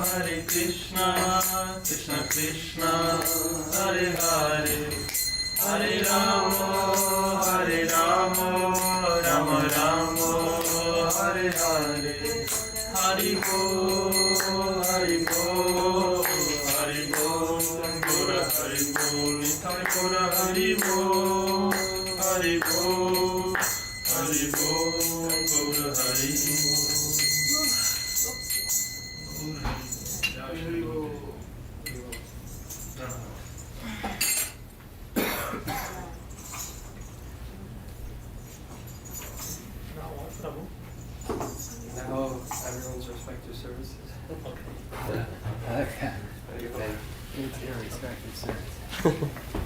Hare Krishna, Krishna Krishna, Hare Hare, Hare Rama, Rama Rama, Hare Hare, Hari Bo, Hari Bo, Hari Bo, Gora Hari Bo, Nitai Gora Hari Bo, Hari Bo, Hari Bo, Gora Hari Bo. Now everyone's respective services. Okay. Okay. Respective service.